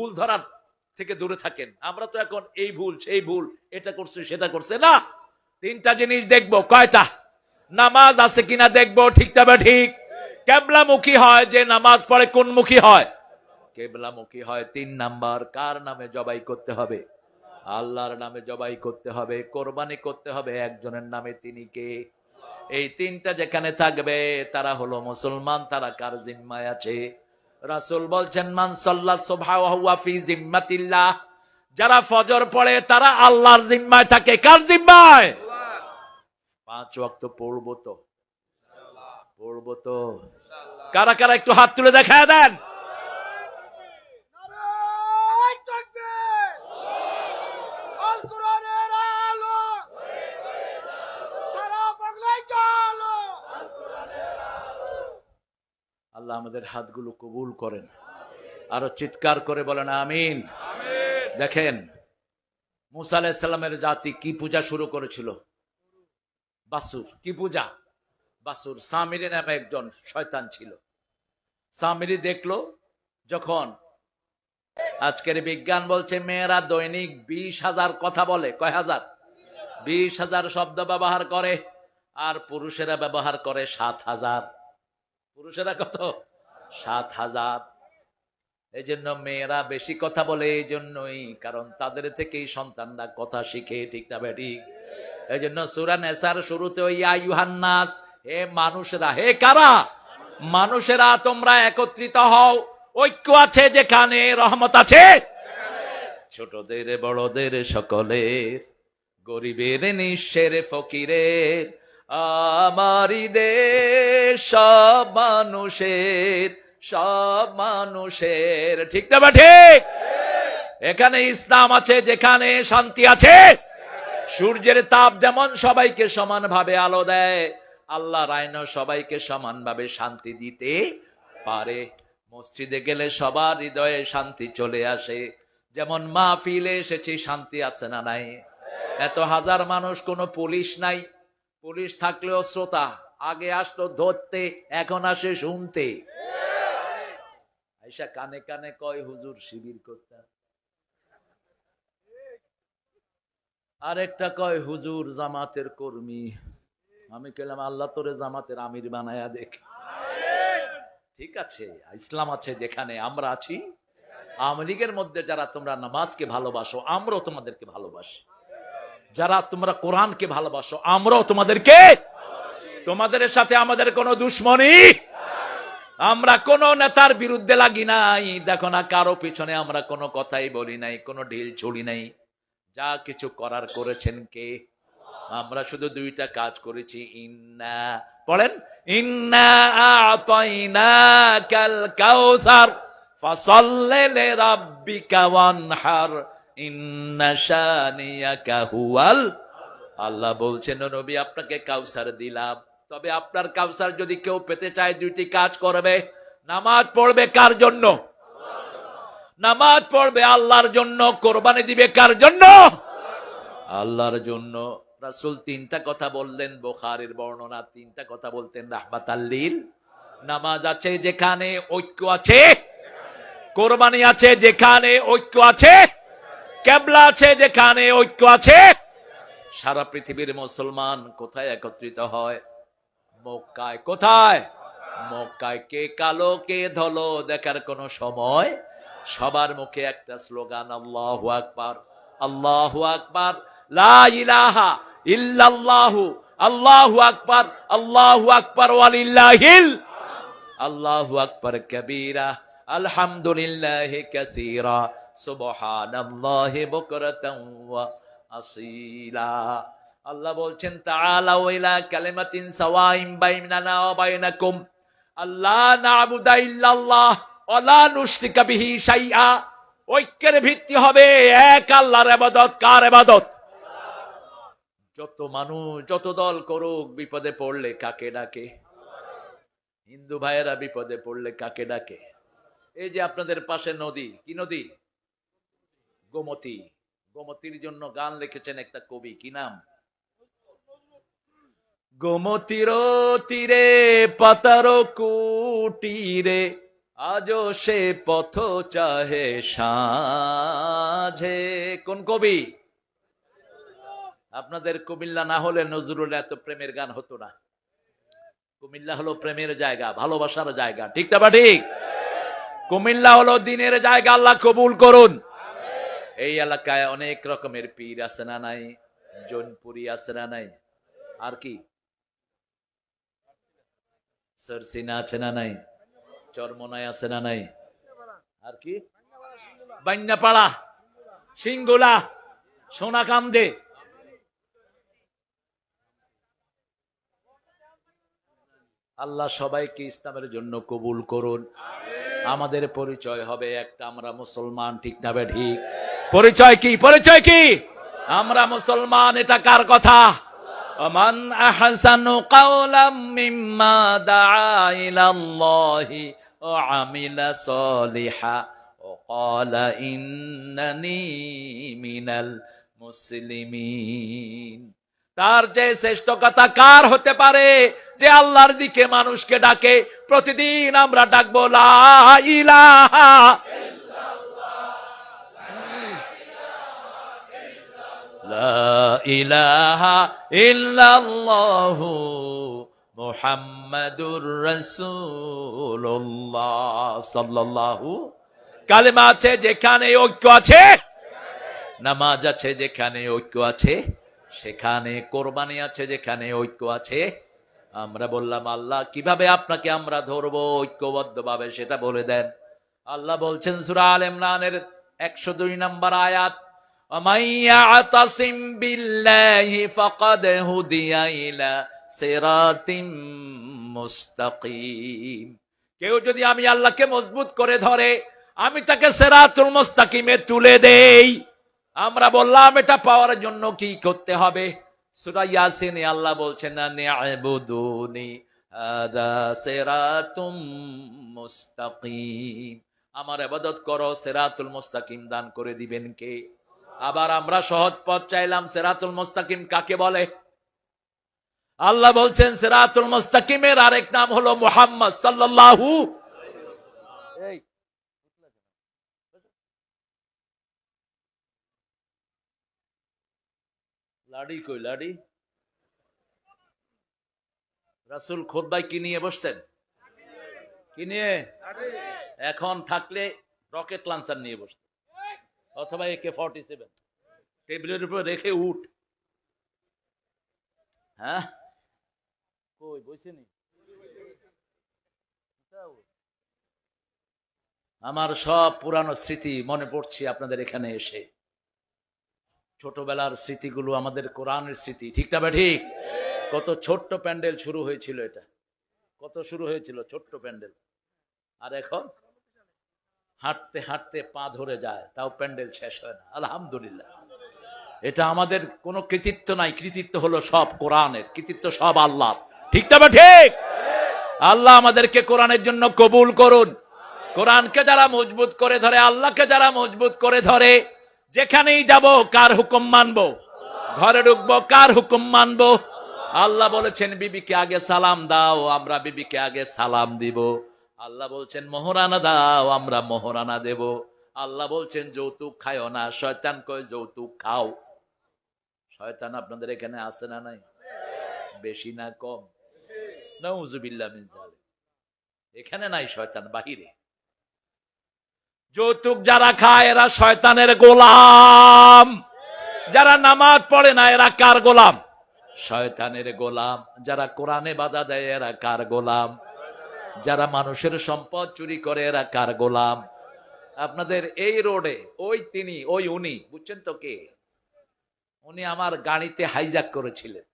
ভুল ধরার থেকে দূরে থাকেন। আমরা তো এখন এই ভুল সেই ভুল, এটা করছে সেটা করছে না। তিনটা জিনিস দেখবো। কয়টা? নামাজ আছে কিনা দেখবো, ঠিক তবে ঠিক। কেবলামুখী হয় যে নামাজ পড়ে, কোন মুখী হয়? কেবলামুখী হয়। 3 নাম্বার, কার নামে জবাই করতে হবে? আল্লাহর নামে জবাই করতে হবে, কোরবানি করতে হবে একজনের নামে, তিনি কে? এই তিনটা যেখানে থাকবে তারা হলো মুসলমান। তারা কার জিম্মায় আছে? রাসূল বলছেন, মান সাল্লা সুবহা ওয়া হুয়া ফি জিম্মাতিল্লাহ, যারা ফজর পড়ে তারা আল্লাহর জিম্মায় থাকে। কার জিম্মায়? 5 ওয়াক্ত পড়বো তো? পড়বো তো? কারা কারা একটু হাত তুলে দেখায় দেন। আল্লাহ আমাদের হাতগুলো কবুল করেন। আরো চিৎকার করে বলেন আমিন। দেখেন, মুসা আলাইহিস সালামের জাতি কি পূজা শুরু করেছিল? বাসুর। কি পূজা? বাসুর। সামিরি নামে একজন শয়তান ছিল। সামিরি দেখলো যখন, আজকের বিজ্ঞান বলছে মেয়েরা দৈনিক 20,000 কথা বলে। কয় হাজার? 20,000 শব্দ ব্যবহার করে, আর পুরুষেরা ব্যবহার করে 7,000। পুরুষেরা কত? 7,000। এই জন্য মেয়েরা বেশি কথা বলে, এই জন্যই, কারণ তাদের থেকেই সন্তানরা কথা শিখে, ঠিক না ঠিক? এই জন্য সূরা নেসার শুরুতে ওই ইয়া আইয়ুহান নাস, হে মানুষেরা। হে কারা? মানুষেরা, তোমরা একত্রিত হও। ঐক্য আছে যেখানে রহমত আছে। ছোটদের বড়দের সকলের, গরিবের নিঃস্বের ফকিরের, আমারই দেশ সব মানুষের, সব মানুষের, ঠিক না ঠিক? এখানে ইসলাম আছে যেখানে শান্তি আছে। সূর্যের তাপ যেমন সবাইকে সমানভাবে আলো দেয়, আল্লাহর আইনও সবাইকে সমানভাবে শান্তি দিতে পারে। মসজিদে গেলে সবার হৃদয়ে শান্তি চলে আসে। যেমন মাহফিলে এসেছি, শান্তি আছে না নাই? এত হাজার মানুষ, কোনো পুলিশ নাই। পুলিশ থাকলেও শ্রোতা, আগে আসতো ধরতে, এখন আসে শুনতে। আইসা কানে কানে কয়, হুজুর শিবির করতে। আরেকটা কয়, হুজুর জামাতের কর্মী। আমি কেলাম, আল্লাহ তোরে জামাতের আমির বানায়া দেখ। ঠিক আছে, ইসলাম আছে যেখানে, আমরা আছি। আওয়ামী লীগের মধ্যে যারা তোমরা নামাজকে ভালোবাসো, আমরাও তোমাদেরকে ভালোবাসি। যারা তোমরা কোরআনকে ভালোবাসো, আমরাও তোমাদেরকে। তোমাদের সাথে আমাদের কোনো দুশ্মনী, আমরা কোন নেতার বিরুদ্ধে লাগি নাই। দেখো না, কারো পিছনে আমরা কোনো কথাই বলি নাই, কোনো ঢিল ছুড়ি নাই। যা কিছু করার করেছেন কে? আমরা শুধু 2টা কাজ করেছি। ইন্না, পড়েন, ইন্না আ'তাইনাকাল কাউসার ফাসাল্লি লিরাব্বিকা ওয়ানহার ইন্না শানিয়াকা হুয়াল। আল্লাহ বলছেন, নবী আপনাকে কাউসার দিলাম, তবে আপনার কাউসার যদি কেউ পেতে চায় 2টি কাজ করবে। নামাজ পড়বে কার জন্য? নামাজ পড়বে আল্লাহর জন্য। কোরবানি দিবে কার জন্য? আল্লাহর জন্য। রাসূল 3টা কথা বললেন, বুখারীর বর্ণনা। 3টা কথা বলতেন রাহমাতাল লিল। নামাজ আছে যেখানে ঐক্য আছে, কোরবানি আছে যেখানে ঐক্য আছে, কিবলা আছে যেখানে ঐক্য আছে। সারা পৃথিবীর মুসলমান কোথায় একত্রিত হয়? মক্কায়। কোথায়? মক্কায়। কে কালো কে ধলো দেখার কোনো সময়। সবার মুখে একটা স্লোগান, আল্লাহু আকবার, আল্লাহু আকবার, লা ইলাহা ইল্লাল্লাহু, আল্লাহু আকবার, আল্লাহু আকবার ওয়ালিল্লাহিল, আল্লাহু আকবার কাবীরা, আলহামদুলিল্লাহি কাসীরা, সুবহানাল্লাহি বুকরাতান ওয়া আসীলা। আল্লাহ বলছেন, তাআলাউ ইলা কালিমাতিন সাওয়াইন বাইনানা ওয়া বাইনাকুম আল্লা না'বুদা ইল্লাল্লাহ ওয়া লা নুশরিকা বিহি শাইআ। ঐক্যের ভিত্তি হবে এক আল্লাহর ইবাদত। কার ইবাদত? যত মানুষ, যত দল করুক, বিপদে পড়লে কাকে ডাকে? হিন্দু ভাইয়েরা বিপদে পড়লে কাকে ডাকে? এই যে আপনাদের পাশে নদী, কি নদী? গোমতী। গোমতীর জন্য গান লিখেছেন একটা কবি, কি নাম? গোমতীর তীরে পাতার কুটিরে আজও সে পথ চাহে সাঝে। কোন কবি? আপনাদের কুমিল্লা না হলে নজরুল এত প্রেমের গান হতো না। কুমিল্লা হলো প্রেমের জায়গা, ভালোবাসার জায়গা, ঠিক না? ঠিক। কুমিল্লা হলো দিনের জায়গা, আল্লাহ কবুল করুন। এই এলাকায় অনেক রকমের পীর আছে না নাই? জৈনপুরি আছে না নাই? আর কি সরসিনা আছে না নাই? চরমনায় আছে না নাই? আর কি বান্যাপাড়া, সিংগুলা, সোনাকান্দে। আল্লাহ সবাইকে ইসলামের জন্য কবুল করুন। আমাদের পরিচয় হবে একটা, আমরা মুসলমান, ঠিক না ঠিক? পরিচয় কি? পরিচয় কি? আমরা মুসলমান। এটা কার কথা? মান আহসানু কাওলাম মিম্মা দাআ ইলাল্লাহি ওয়া আমিলা সলিহা ওয়া ক্বালা ইন্নানি মিনাল মুসলিমিন। তার যে শ্রেষ্ঠ কথা কার হতে পারে যে আল্লাহর দিকে মানুষকে ডাকে? প্রতিদিন আমরা ডাকবো লা ইলাহা লা ইলাহা ইল্লাল্লাহু মুহাম্মাদুর রাসূলুল্লাহ সাল্লাল্লাহু। কালেমা আছে যেখানে ঐক্য আছে, নামাজ আছে যেখানে ঐক্য আছে সেখানে, কোরবানি আছে যেখানে ঐক্য আছে। আমরা বললাম আল্লাহ কিভাবে আপনাকে আমরা ধরবো ঐক্যবদ্ধ ভাবে সেটা বলে দেন। আল্লাহ বলছেন সূরা আল ইমরানের 102 নম্বর আয়াত, ওয়ামাইয়াতাসিম বিল্লাহি ফাকাদ হুদিয়া ইলা সিরাতিম মুস্তাকিম। কেউ যদি আমি আল্লাহকে মজবুত করে ধরে, আমি তাকে সিরাতুল মুস্তাকিমে তুলে দেই। আমরা বললাম এটা পাওয়ার জন্য কি করতে হবে? সূরা ইয়াসিনে আল্লাহ বলছেন না নি'বুদুনি হাদা সিরাতুম মুস্তাকিম, আমার ইবাদত করো, সিরাতুল মুস্তাকিম দান করে দিবেন কে? আবার আমরা সহজ পথ চাইলাম, সিরাতুল মুস্তাকিম কাকে বলে? আল্লাহ বলছেন সিরাতুল মুস্তাকিমের আরেক নাম হলো মুহাম্মদ সাল্লাল্লাহু। এই লাডি কই? লাডি রাসূল খুতবায় কি নিয়ে বসতেন? কি নিয়ে? এখন থাকলে রকেট লঞ্চার নিয়ে বসতেন, অথবা AK-47 টেবিলের উপর রেখে উঠ। হ্যাঁ কই বসেনি? আমার সব পুরানো স্মৃতি মনে পড়ছে আপনাদের এখানে এসে। ছোটবেলার স্মৃতিগুলো আমাদের কোরআনের স্মৃতি, ঠিক না ঠিক? কত ছোট্ট প্যান্ডেল শুরু হয়েছিল, এটা কত শুরু হয়েছিল ছোট্ট প্যান্ডেল, আর এখন হাঁটতে হাঁটতে পা ধরে যায়, তাও প্যান্ডেল শেষ হয় না। আলহামদুলিল্লাহ, এটা আমাদের কোনো কৃতিত্ব নাই, কৃতিত্ব হলো সব কোরআনের, কৃতিত্ব সব আল্লাহ, ঠিক না ঠিক? আল্লাহ আমাদেরকে কোরআনের জন্য কবুল করুন। কোরআনকে যারা মজবুত করে ধরে, আল্লাহকে যারা মজবুত করে ধরে, যেখানেই যাব কার হুকুম মানবো? ঘরে ঢুকবো কার হুকুম মানবো? আল্লাহ বলেছেন বিবিকে আগে সালাম দাও, আমরা বিবিকে আগে সালাম দিব। আল্লাহ বলছেন মোহরানা দাও, আমরা মোহরানা দেব। আল্লাহ বলছেন যৌতুক খাও না, শয়তান কয় যৌতুক খাও। শয়তান আপনাদের এখানে আছে না নাই? বেশি না কম? নাউযুবিল্লাহ মিন যালিক। এখানে নাই, শয়তান বাহিরে। যৌতুক যারা খায় এরা শয়তানের গোলাম। যারা নামাজ পড়ে না এরা কার গোলাম? শয়তানের গোলাম। যারা কোরআনে বাধা দেয় এরা কার গোলাম? যারা মানুষের সম্পদ চুরি করে এরা কার গোলাম? আপনাদের এই রোডে উনি বুঝছেন তো কে? উনি আমার গাড়িতে হাইজ্যাক করেছিলেন,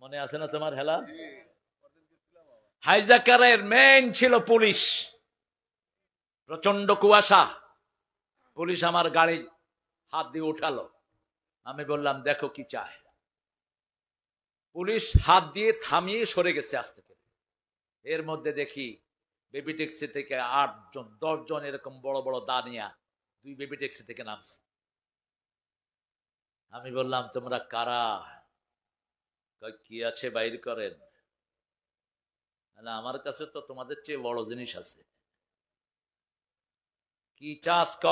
মনে আছে না তোমার? হেলা হাইজ্যাকারের মেইন ছিল পুলিশ। প্রচন্ড কুয়াশা, পুলিশ আমার গাড়ি হাত দিয়ে উঠালো। আমি বললাম দেখো কি চায়। পুলিশ হাত দিয়ে থামিয়ে সরে গেছে আস্তে করে। এর মধ্যে দেখি বেবি ট্যাক্সি থেকে 8 জন 10 জন এরকম বড় বড় দানিয়া 2 বেবি ট্যাক্সি থেকে নামছে। আমি বললাম তোমরা কারা? কি আছে বাইর করেন। না, আমার কাছে তো তোমাদের চেয়ে বড় জিনিস আছে। কি চাষ ক?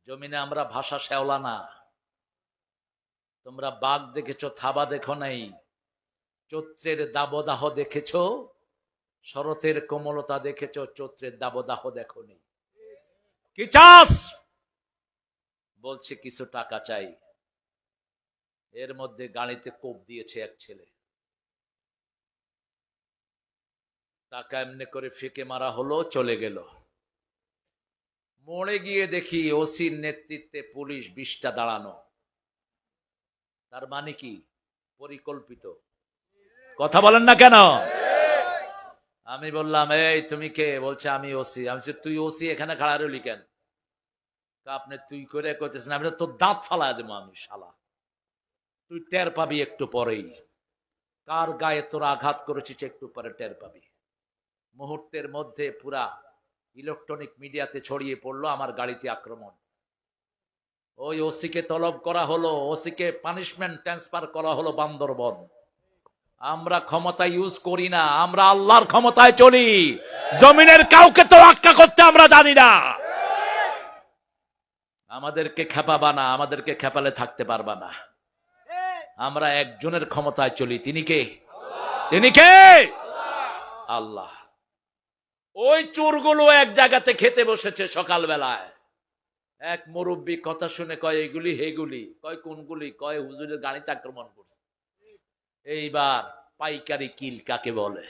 জমিনে আমরা ভাষা শেওলা না। তোমরা বাঘ দেখেছো, থাবা দেখো নাই। চৈত্রের দাবদাহ দেখেছো, শরতের কোমলতা দেখেছো, চৈত্রের দাবদাহ দেখোনি। কি চাস? বলছে কিছু টাকা চাই। এর মধ্যে গাড়িতে কোপ দিয়েছে এক ছেলে। টাকা এমনি করে ফেঁকে মারা হলো, চলে গেল। মোড়ে গিয়ে দেখি ওসির নেতৃত্বে পুলিশ 20টা দাঁড়ানো। তার মানে কি? পরিকল্পিত। কথা বলেন না কেন? আমি বললাম, এই তুমি কে? বলছে আমি ওসি। আমি বলছি, তুই ওসি এখানে খাড়া রইলি কেন? আপনি তুই করে করতেছেন। আমি তোর দাঁত ফালা দেবো আমি, শালা। তুই টের পাবি একটু পরেই। কার গায়ে তোর আঘাত করেছিস একটু পরে টের পাবি। মুহূর্তের মধ্যে পুরা ইলেকট্রনিক মিডিয়াতে ছড়িয়ে পড়লো আমার গাড়িতে আক্রমণ। ওই ওসিকে তলব করা হলো, ওসিকে পানিশমেন্ট ট্রান্সফার করা হলো বান্দরবন। আমরা ক্ষমতা ইউজ করি না, আমরা আল্লাহর ক্ষমতায় চলি। জমিনের কাউকে তো রক্ষা করতে আমরা জানি না। আমাদেরকে খেপাবা না, আমাদেরকে খেপালে থাকতে পারবা না। আমরা একজনের ক্ষমতায় চলি। তিনি কে? তিনি কে? আল্লাহ। ওই চোরগুলো এক জায়গাতে খেতে বসেছে সকালবেলায়। এক মুরব্বী কথা শুনে কয়, এগুলি হেগুলি। কয় কোনগুলি? কয় হুজুরের গাড়িতে আক্রমণ করছে। এইবার পাইকারি কিল কাকে বলে?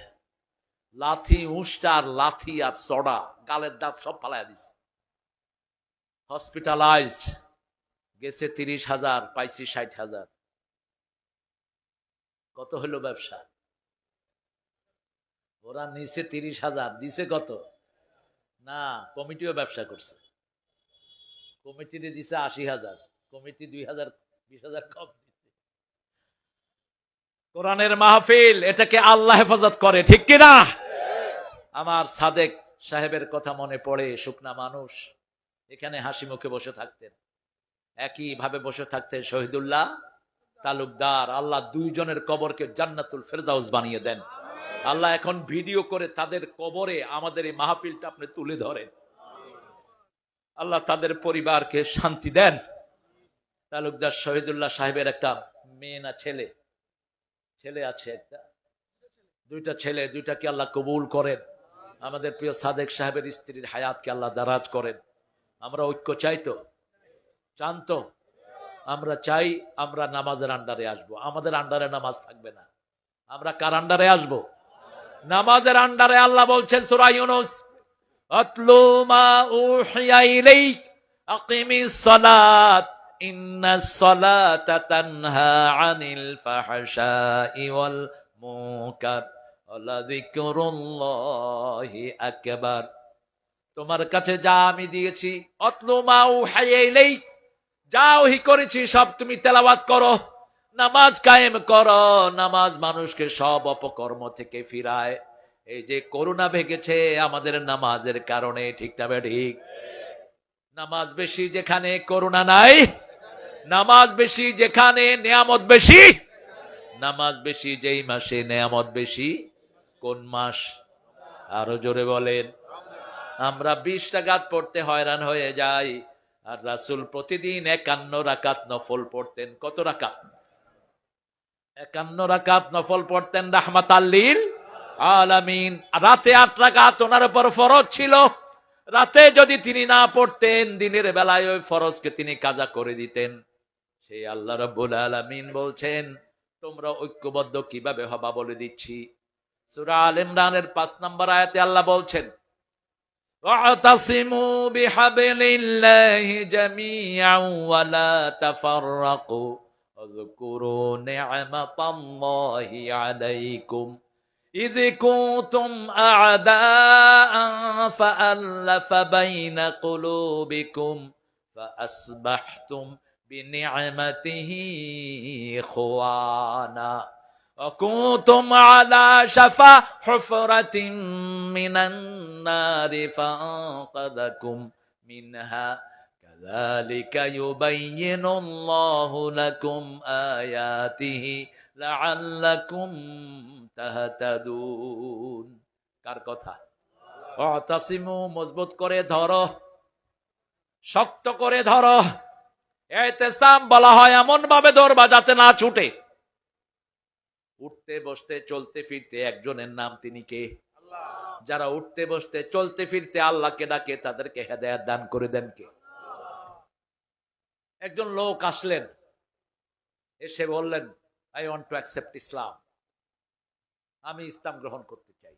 লাথি, উষ্টার লাথি আর সড়া, গালের দাঁত সব ফালাইয়া দিছে। হসপিটালাইজড। গেছে 30,000, পাইছি 60,000। কত হলো ব্যবসা? ওরা নিচে 30,000, দিছে কত? না, কমিটিও ব্যবসা করছে। কমিটিতে দিছে 80,000, কমিটি 2,000, 20,000 কম দিচ্ছে। কোরআনের মাহফিল, এটাকে আল্লাহ হেফাজত করে, ঠিক কিনা? আমার সাদেক সাহেবের কথা মনে পড়ে। শুকনা মানুষ, এখানে হাসি মুখে বসে থাকতেন। একই ভাবে বসে থাকতেন শহীদুল্লাহ তালুকদার। আল্লাহ দুইজনের কবরকে জান্নাতুল ফেরদাউস বানিয়ে দেন। আল্লাহ এখন ভিডিও করে তাদের কবরে আমাদের এই মাহফিলটা আপনি তুলে ধরেন। আল্লাহ তাদের পরিবারকে শান্তি দেন। তালুকদার শহীদুল্লাহ সাহেবের একটা মেয়ে না ছেলে? ছেলে আছে একটা, দুইটা ছেলে, দুইটাকে আল্লাহ কবুল করেন। আমাদের প্রিয় সাদেক সাহেবের স্ত্রীর হায়াতকে আল্লাহ দারাজ করেন। আমরা ঐক্য চাই তো? চান তো? আমরা চাই আমরা নামাজের আন্ডারে আসবো। আমাদের আন্ডারে নামাজ থাকবে না। আমরা কার আন্ডারে আসবো? নামাজের আন্ডারে। আল্লাহ বলছেন সূরা ইউনূস, আতলু মা উহিয়া ইলাইক আকিমিস সালাত ইন্নাস সালাতা তানহা আনিল ফাহশাই ওয়াল মুনকার ওয়া যিকরুল্লাহি আকবার। তোমার কাছে যা আমি দিয়েছি, আতলু মা উহিয়া ইলাইক, যা ওহী করেছি সব তুমি তেলাওয়াত করো, নামাজ কায়েম করো। নামাজ মানুষকে সব অপকর্ম থেকে ফিরায়। এই যে করোনা ভেঙেছে আমাদের নামাজের কারণে, ঠিক না ঠিক? নামাজ বেশি যেখানে করোনা নাই, নামাজ বেশি যেখানে নেয়ামত বেশি। নামাজ বেশি যেই মাসে, নেয়ামত বেশি কোন মাস? আরো জোরে বলেন। আমরা 20 রাকাত পড়তে হয়রান হয়ে যাই, আর রাসূল প্রতিদিন 51 রাকাত নফল পড়তেন। কত রাকাত? 51 রাকাত নফল পড়তেন রাহমাতাল লিল আলামিন। রাতে 8 রাকাত ওনার উপর ফরজ ছিল। রাতে যদি তিনি না পড়তেন, দিনের বেলায় ওই ফরজকে তিনি কাজা করে দিতেন। সেই আল্লাহ রাব্বুল আলামিন বলছেন, তোমরা ঐক্যবদ্ধ কিভাবে হবা বলে দিচ্ছি। সূরা আল ইমরানের 5 নম্বর আয়াতে আল্লাহ বলছেন, ওয়াতাসিমু বিহাবলিল্লাহি জামিআন ওয়া লা তাফাররাকু واذكروا نعمة الله عليكم إذ كنتم أعداء فألف بين قلوبكم فأصبحتم بنعمته إخوانا وكنتم على شفا حفرة من النار فأنقذكم منها كذلك يبين الله لكم آياته লাআল্লাকুম তাহতাদুন। কার কথা? ওয়াতাসিমু, মজবুত করে ধরো, শক্ত করে ধরো। ইতিসাম বলা হয় এমন ভাবে ধরবা যাতে না ছুটে। উঠতে বসতে চলতে ফিরতে একজনের নাম, তিনি কে? যারা উঠতে বসতে চলতে ফিরতে আল্লাহকে ডাকে তাদেরকে হেদায়েত দান করে দেন কে? একজন লোক আসলেন, এসে বললেন, I want to accept Islam, আমি ইসলাম গ্রহণ করতে চাই।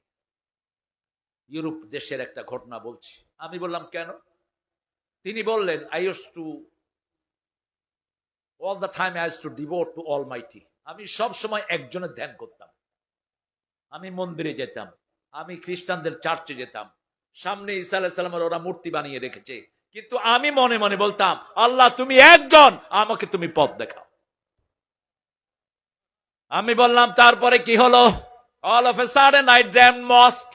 ইউরোপ দেশের একটা ঘটনা বলছি। আমি বললাম কেন? তিনি বললেন, I used to all the time I used to devote to Almighty. আমি সব সময় একজনের ধ্যান করতাম। আমি মন্দিরে যেতাম, আমি খ্রিস্টানদের চার্চে যেতাম, সামনে ঈসা আলাইহিস সালামের ওরা মূর্তি বানিয়ে রেখেছে, কিন্তু আমি মনে মনে বলতাম, আল্লাহ তুমি একজন, আমাকে তুমি পথ দেখাও। আমি বললাম তারপরে কি হলো? All of a sudden I dreamed mosque.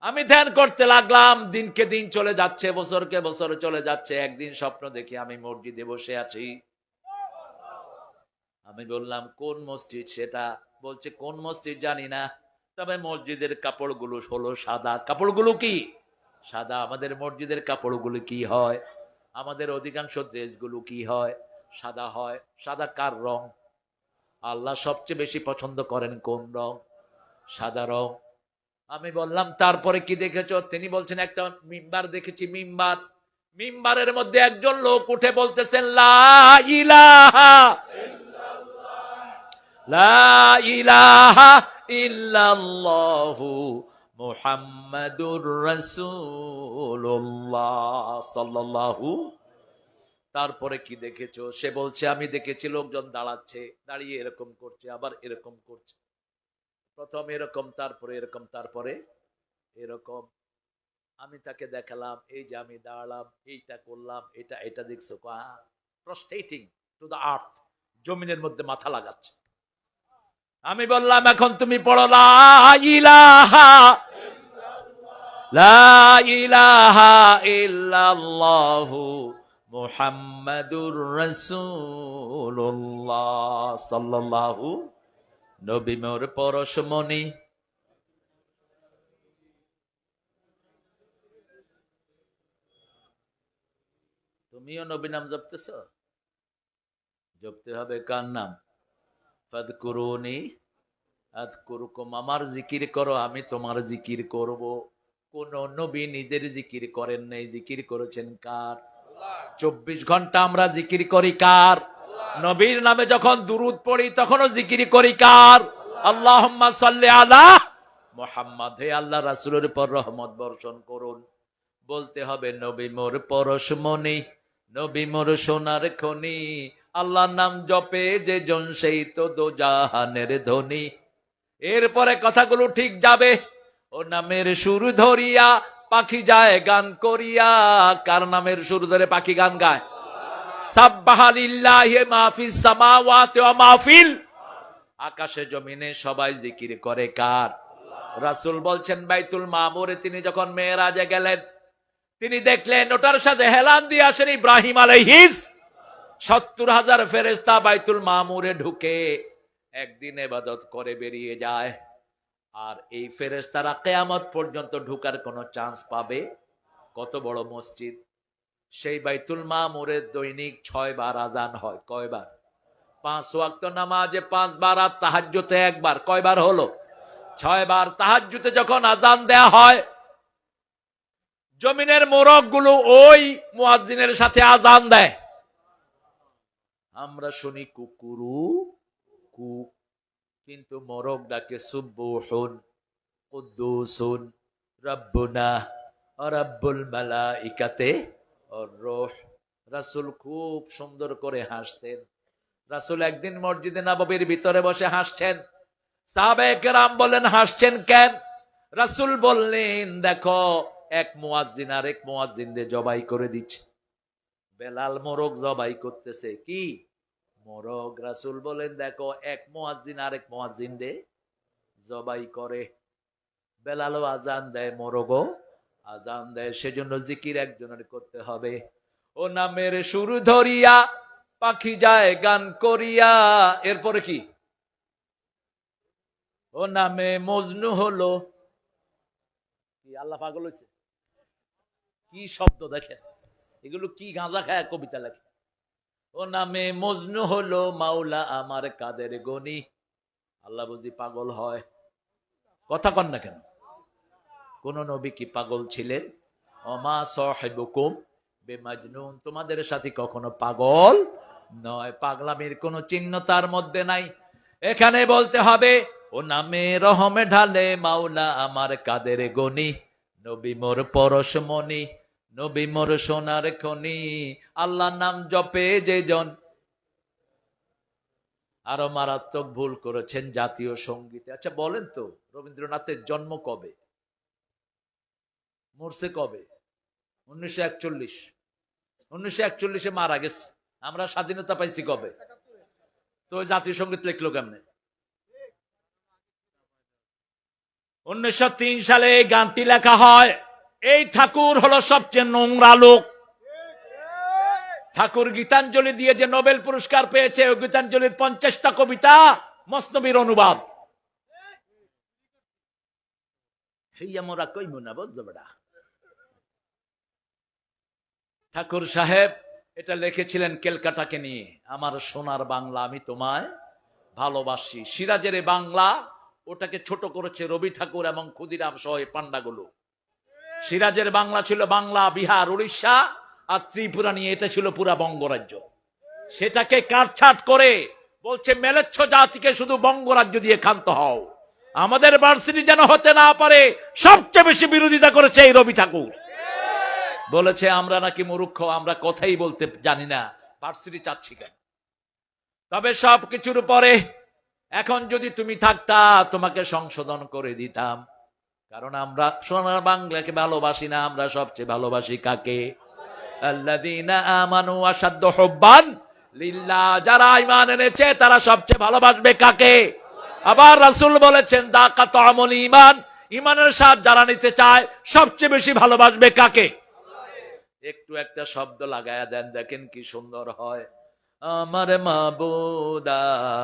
আমি ধ্যান করতে লাগলাম, দিনকে দিন চলে যাচ্ছে, বছরকে বছর চলে যাচ্ছে। একদিন স্বপ্ন দেখি আমি মসজিদে বসে আছি। আমি বললাম কোন মসজিদ সেটা? বলছে কোন মসজিদ জানি না, তবে মসজিদের কাপড়গুলো হলো সাদা। কাপড়গুলো কি? সাদা। আমাদের মসজিদের কাপড়গুলো কি হয়? আমাদের অধিকাংশ ড্রেসগুলো কি হয়? সাদা হয়। সাদা কার রং? আল্লাহ সবচেয়ে বেশি পছন্দ করেন কোন রং? সাদা রং। আমি বললাম তারপরে কি দেখেছো? তিনি বলছেন একটা মিম্বার দেখেছি। মিম্বার, মিম্বারের মধ্যে একজন লোক উঠে বলতেছেন, লা ইলাহা লা ইলাহা ইল্লাল্লাহু মুহাম্মাদুর রাসূলুল্লাহ সাল্লাল্লাহু। তারপরে কি দেখেছো? সে বলছে আমি দেখেছি লোকজন দাঁড়াচ্ছে, দাঁড়িয়ে এরকম করছে, আবার এরকম করছে, প্রথম এরকম, তারপরে এরকম, তারপরে এরকম। আমি তাকে দেখালাম, এই যে আমি দাঁড়ালাম, এইটা করলাম, এটা এটা দেখছো? প্রস্টেটিং টু দ্য আর্থ, জমিনের মধ্যে মাথা লাগাচ্ছে। আমি বললাম এখন তুমি পড়ো লা ইলাহা লা ইলাহা ইল্লাল্লাহু মুহাম্মাদুর রাসূলুল্লাহ সাল্লাল্লাহু। নবী মোর পরশমণি, তুমিও নবী নাম জপতেছ? জপতে হবে কার নাম? ফাদকুরুনি আযকুরুকুম, আমার জিকির করো, আমি তোমার জিকির করব। কোন নবী নিজের জিকির করেন নাই, জিকির করেছেন কার? 24 ঘন্টা আমরা জিকির করি কার? নবীর নামে যখন দুরূদ পড়ি তখনও জিকির করি কার? আল্লাহুম্মা সাল্লি আলা মুহাম্মাদ, হে আল্লাহ রাসূলের উপর রহমত বর্ষণ করুন। বলতে হবে নবী মোর পরশমণি, নবী মোর সোনার খনি, আল্লাহর নাম জপে যে জন সেই তো দোজাহানের ধনী। এরপরে কথাগুলো ঠিক যাবে। ও নামের সুর ধরিয়া পাখি যায় গান করিয়া। কার নামের সুর ধরে পাখি গান গায়? সাব্বাহা লিল্লাহি মা ফিস সামাওয়াতি ওয়া মা ফিল, আকাশে জমিনে সবাই জিকির করে কার? রাসূল বলছেন বাইতুল মামুরে তিনি যখন মেরাজে গেলেন, তিনি দেখলেন ওটার সাথে হেলান দিয়ে আসেন ইব্রাহিম আলাইহিস। 70,000 ফেরেশতা বাইতুল মামুরে ঢুকে একদিন ইবাদত করে বেরিয়ে যায়। আর এই ফেরেশতারা কিয়ামত পর্যন্ত ঢোকার কোনো চান্স পাবে? কত বড় মসজিদ! সেই বাইতুল মামুরে দৈনিক 6 বার আজান হয়। কয়বার? 5 ওয়াক্ত নামাজে 5 বার, আর তাহাজ্জুদে একবার। কয়বার হলো? 6 বার। তাহাজ্জুদে যখন আজান দেয়া হয়, জমিনের মোরগ গুলো ওই মুয়াজ্জিনের সাথে আজান দেয়। আমরা শুনি কুকুরু কু, কিন্তু মোরগ ডাকে সুবহুন কুদ্দুসুন রাব্বুনা রাব্বুল মালাইকাতে ওর রূহ। রাসূল খুব সুন্দর করে হাসতেন। রাসূল একদিন মসজিদে নববীর ভিতরে বসে হাসছেন। সাহাবায়ে কেরাম বললেন হাসছেন কেন? রাসূল বললেন দেখো, এক মুয়াজ্জিন আরেক মুয়াজ্জিনদের জবাই করে দিচ্ছে। বেলাল মোরগ জবাই করতেছে। কি মোরগ? রাসূল বলেন দেখো, এক মুয়াজ্জিন আরেক মুয়াজ্জিনদের জবাই করে। বেলালও আজান দেয়, মোরগও আজান দেয়। সেজন্য জিকির একজনের করতে হবে। ও নামের সুর ধরিয়া পাখি যায় গান করিয়া, এরপরে কি? ও নামে মজনু হলো। কি আল্লাহ পাগল হয়েছে? কি শব্দ দেখেন, এগুলো কি গাঁজা খায় কবিতা লেখে। ও নামে মজনু হলো মাওলা আমার কাদের গনি। আল্লাহ বুঝি পাগল হয়? কথা কন না কেন? কোন নবী কি পাগল ছিলেন? ওমা সাহিবুকুম বিমাজনুন, তোমাদের সাথে কখনো পাগল নয়। পাগলামির কোন চিহ্ন তার মধ্যে নাই। এখানে বলতে হবে ও নামে রহমে ঢালে মাওলা আমার কাদের গনি। নবী মোর পরশমণি, নবী মোর সোনার খনি। আল্লাহ নাম জপে যে জন। আরো মারাত্মক ভুল করেছেন জাতীয় সঙ্গীতে। আচ্ছা বলেন তো, রবীন্দ্রনাথের জন্ম কবে? মরছে কবে? 1941। 1941 মারা গেছে। আমরা স্বাধীনতা পাইছি কবে? তো জাতীয় সঙ্গীত লিখলো কেমনে? 1903 সালে এই গানটি লেখা হয়। এই ঠাকুর হলো সবচেয়ে নোংরা লোক। ঠাকুর গীতাঞ্জলি দিয়ে যে নোবেল পুরস্কার পেয়েছে, ওই গীতাঞ্জলির 50টা কবিতা মসনবীর অনুবাদ। মোরা কইব না, বুঝছো বেটা? ঠাকুর সাহেব এটা লিখেছিলেন ক্যালকাটাকে নিয়ে। আমার সোনার বাংলা আমি তোমায় ভালোবাসি। সিরাজের বাংলা, ওটাকে ছোট করেছে রবি ঠাকুর এবং ক্ষুদিরাম সহ পান্ডাগুলো। সিরাজের বাংলা ছিল বাংলা, বিহার, উড়িষ্যা আর ত্রিপুরা নিয়ে, এটা ছিল পুরা বঙ্গরাজ্য। সেটাকে কাটছাট করে বলছে মেলেচ্ছ জাতিকে শুধু বঙ্গরাজ্য দিয়ে ক্ষান্ত হও। আমাদের ভার্সিটি যেন হতে না পারে, সবচেয়ে বেশি বিরোধিতা করেছে এই রবি ঠাকুর। বলেছে আমরা নাকি মূর্খ, আমরা কথাই বলতে জানি না, ভার্সিটি চাচ্ছি কেন? তবে সবকিছুর পরে এখন যদি তুমি থাকতা, তোমাকে সংশোধন করে দিতাম। কারণ আমরা সোনার বাংলাকে ভালোবাসি না, আমরা সবচেয়ে ভালোবাসি কাকে? আল্লাযীনা আমানু আশাদ্দু হুব্বান লিল্লাহ। যারা ঈমান এনেছে তারা সবচেয়ে ভালোবাসবে কাকে? আবার রাসূল বলেছেন যাকা তা'মুল ঈমান, ঈমানের স্বাদ যারা নিতে চায় সবচেয়ে বেশি ভালোবাসবে কাকে? একটু একটা শব্দ লাগায়া দেন, দেখেন কি সুন্দর হয়। আমার মাবুদ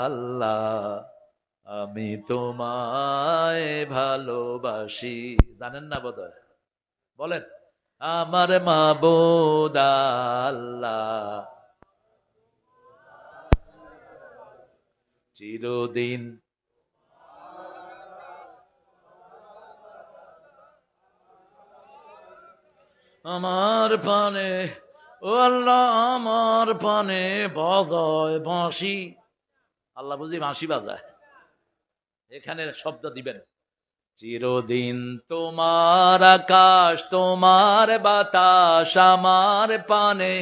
আল্লাহ আমি তোমায় ভালোবাসি। জানেন না বোধহয়? বলেন, আমার মাবুদ আল্লাহ চিরদিন আমার পানে, ও আল্লাহ আমার পানে বাজায় বাঁশি। আল্লাহ বুঝি বাঁশি বাজায়? এখানে শব্দ দিবেন, চিরদিন তোমার আকাশ তোমার বাতাস আমার পানে,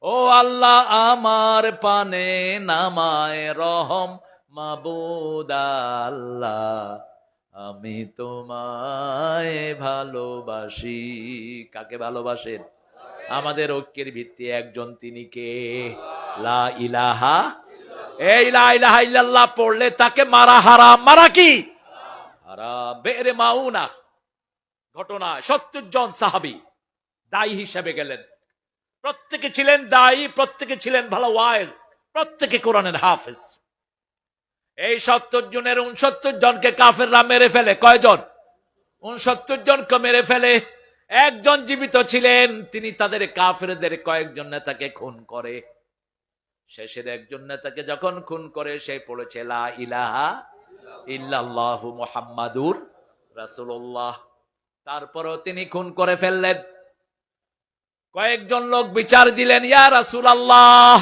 ও আল্লাহ আমার পানে নামায় রহম মাবুদ আল্লাহ আমি তোমায় ভালোবাসি। কাকে ভালোবাসেন? আমাদের ঐক্যের ভিত্তি একজন, তিনি কে? লা ইলাহা। এই লা ইলাহা ইল্লাল্লাহ পড়লে তাকে মারা হারাম। মারা কি হারাম। বেরে মাউনা ঘটনায় 70 জন সাহাবী দায়ী হিসেবে গেলেন। প্রত্যেকে ছিলেন দায়ী, প্রত্যেকে ছিলেন ভালো ওয়াইজ, প্রত্যেকে কোরআনের হাফেজ। এই 70 জনের 69 জনকে কাফেররা মেরে ফেলে। কয়জন? 69 জনকে মেরে ফেলে। একজন জীবিত ছিলেন, তিনি তাদের কাফেরদের কয়েকজন নেতাকে খুন করে। শেষের একজন নেতাকে যখন খুন করে, সে পড়েছে লা ইলাহা ইল্লাল্লাহু মুহাম্মাদুর রাসূলুল্লাহ। তারপরও তিনি খুন করে ফেললেন। কয়েকজন লোক বিচার দিলেন, ইয়া রাসূলুল্লাহ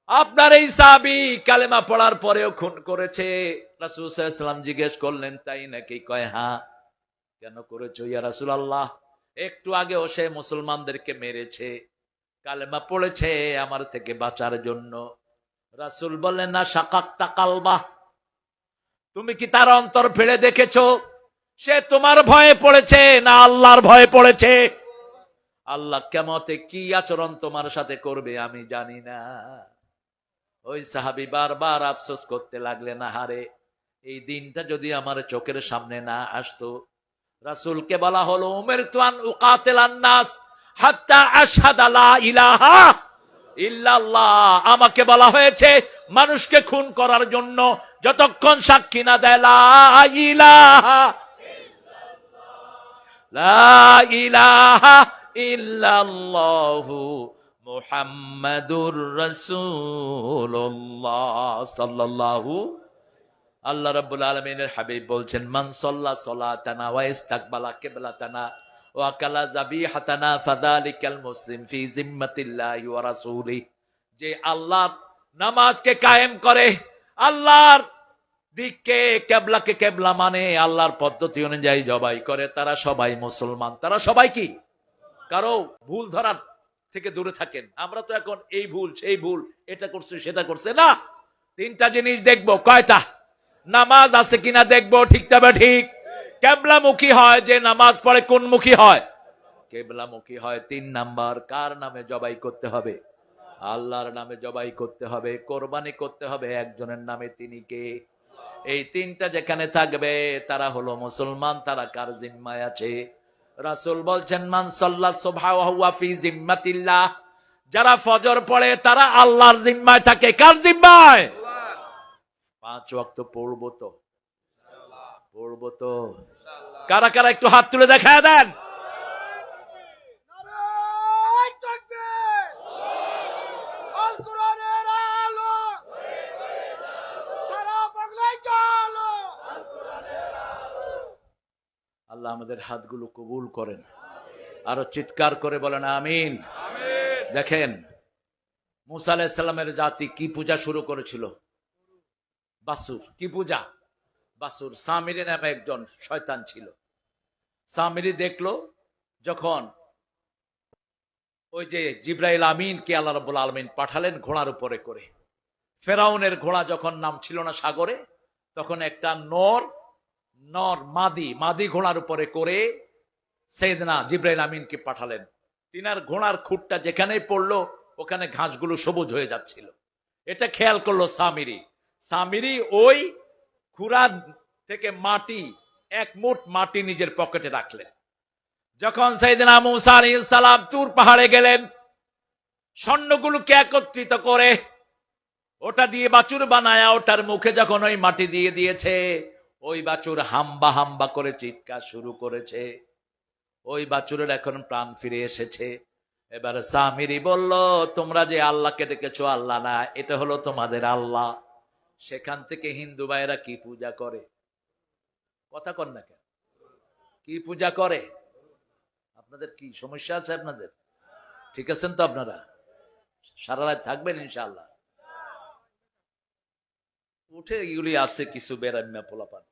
আপনার এই সাহাবী কালেমা পড়ার পরেও খুন করেছে। রাসূল সাল্লাল্লাহু আলাইহি ওয়াসাল্লাম জিজ্ঞেস করলেন, তাই নাকি? কয় হ্যাঁ। কেন করেছো ইয়া রাসূলুল্লাহ? একটু আগেও সে মুসলমানদেরকে মেরেছে, কালেমা পড়েছে আমার থেকে বাঁচার জন্য। রাসূল বললেন, না শাকাক্তা কালবা, তুমি কি তার অন্তর ফেলে দেখেছো? সে তোমার ভয়ে পড়েছে না আল্লাহর ভয়ে পড়েছে? আল্লাহ কিয়ামতে কি আচরণ তোমার সাথে করবে আমি জানি না। ওই সাহাবী বারবার আফসোস করতে লাগলেন, হারে এই দিনটা যদি আমার চোখের সামনে না আসতো। রাসূলকে বলা হলো, উমিরতু আন উকাতিলান নাস হাত্তা আশহাদা লা ইলাহা ইল্লাল্লাহ। আমাকে বলা হয়েছে মানুষকে খুন করার জন্য যতক্ষণ সাক্ষী না দেয় লা ইলাহা লা ইলাহা ইল্লাল্লাহু মুহাম্মাদুর রাসূলুল্লাহ সাল্লাল্লাহু। আল্লাহ রাব্বুল আলামিনের হাবিব বলছেন, মান সাল্লা সালাতানা ওয়া ইস্তাকবালা কিবলাতানা ওয়া কালা যাবিহাতানা ফাযালিকাল মুসলিম ফি জিম্মাতিল্লাহি ওয়া রাসূলিহি। যে আল্লাহর নামাজকে কায়েম করে, আল্লাহর দিককে কিবলাকে কিবলা মানে আল্লাহর পদ্ধতি অনুযায়ী জবাই করে, তারা সবাই মুসলমান। তারা সবাই কি? কারো ভুল ধরার থেকে দূরে থাকেন। আমরা তো এখন এই ভুল সেই ভুল, এটা করছে সেটা করছে না। তিনটা জিনিস দেখবো। কয়টা? নামাজ আছে কিনা দেখবো, ঠিক তবে ঠিক। কেবলামুখী হয় যে নামাজ পড়ে, কোন মুখী হয়? কেবলামুখী হয়। 3 নাম্বার, কার নামে জবাই করতে হবে? আল্লাহর নামে জবাই করতে হবে। কোরবানি করতে হবে একজনের নামে, তিনি কে? এই 3টা যেখানে থাকবে তারা হলো মুসলমান। তারা কার জিম্মায় আছে? রাসূল বলছেন, মান সাল্লা সুবহা ওয়া হুয়া ফি জিম্মাতিল্লাহ। যারা ফজর পড়ে তারা আল্লাহর জিম্মায় থাকে। কার জিম্মায়? 5 ওয়াক্ত পড়বো তো, পড়বো তো। কারা কারা একটু হাত তুলে দেখায় দেন। আল্লাহ আমাদের হাতগুলো কবুল করেন। আরো চিৎকার করে বলেন আমিন। দেখেন, মুসা আলাইহিস সালামের জাতি কি পূজা শুরু করেছিল? বাসুর। কি পূজা? বাসুর। সামিরি নামে একজন শয়তান ছিল। সামিরি দেখলো যখন ওই যে জিব্রাইল আমিনকে আল্লাহ রাব্বুল আলামিন পাঠালেন ঘোড়ার উপরে করে, ফেরাউনের ঘোড়া যখন নাম ছিল না সাগরে, তখন একটা নর মাদি ঘোড়ার উপরে করে সাইয়েদনা জিব্রাইল আমিনকে পাঠালেন। তিনার ঘোড়ার খুঁটটা যেখানেই পড়লো ওখানে ঘাসগুলো সবুজ হয়ে যাচ্ছিল। এটা খেয়াল করলো সামিরি। সামিরি ওই খুরা থেকে মাটি, 1 মুঠ মাটি নিজের পকেটে রাখলেন। যখন সাইয়েদনা মুসা আলাইহিস সালাম তুর পাহাড়ে গেলেন, স্বর্ণগুলোকে একত্রিত করে ওটা দিয়ে বাছুর বানায়া ওটার মুখে যখন ওই মাটি দিয়ে দিয়েছে, ওই বাছুর হাম্বা হাম্বা করে চিৎকার শুরু করেছে। ওই বাছুরের এখন প্রাণ ফিরে এসেছে। এবার সামিরি বলল, তোমরা যে আল্লাহকে ডেকেছো, আল্লাহ না, এটা হলো তোমাদের আল্লাহ। সেখান থেকে হিন্দু ভাইয়েরা কি পূজা করে? কথা কন না কেন? কি পূজা করে? আপনাদের কি সমস্যা আছে? আপনাদের ঠিক আছেন তো? আপনারা সারা রাত থাকবেন ইনশাআল্লাহ। উঠে এগুলি আছে কিছু বেরাম্যা পোলাপান,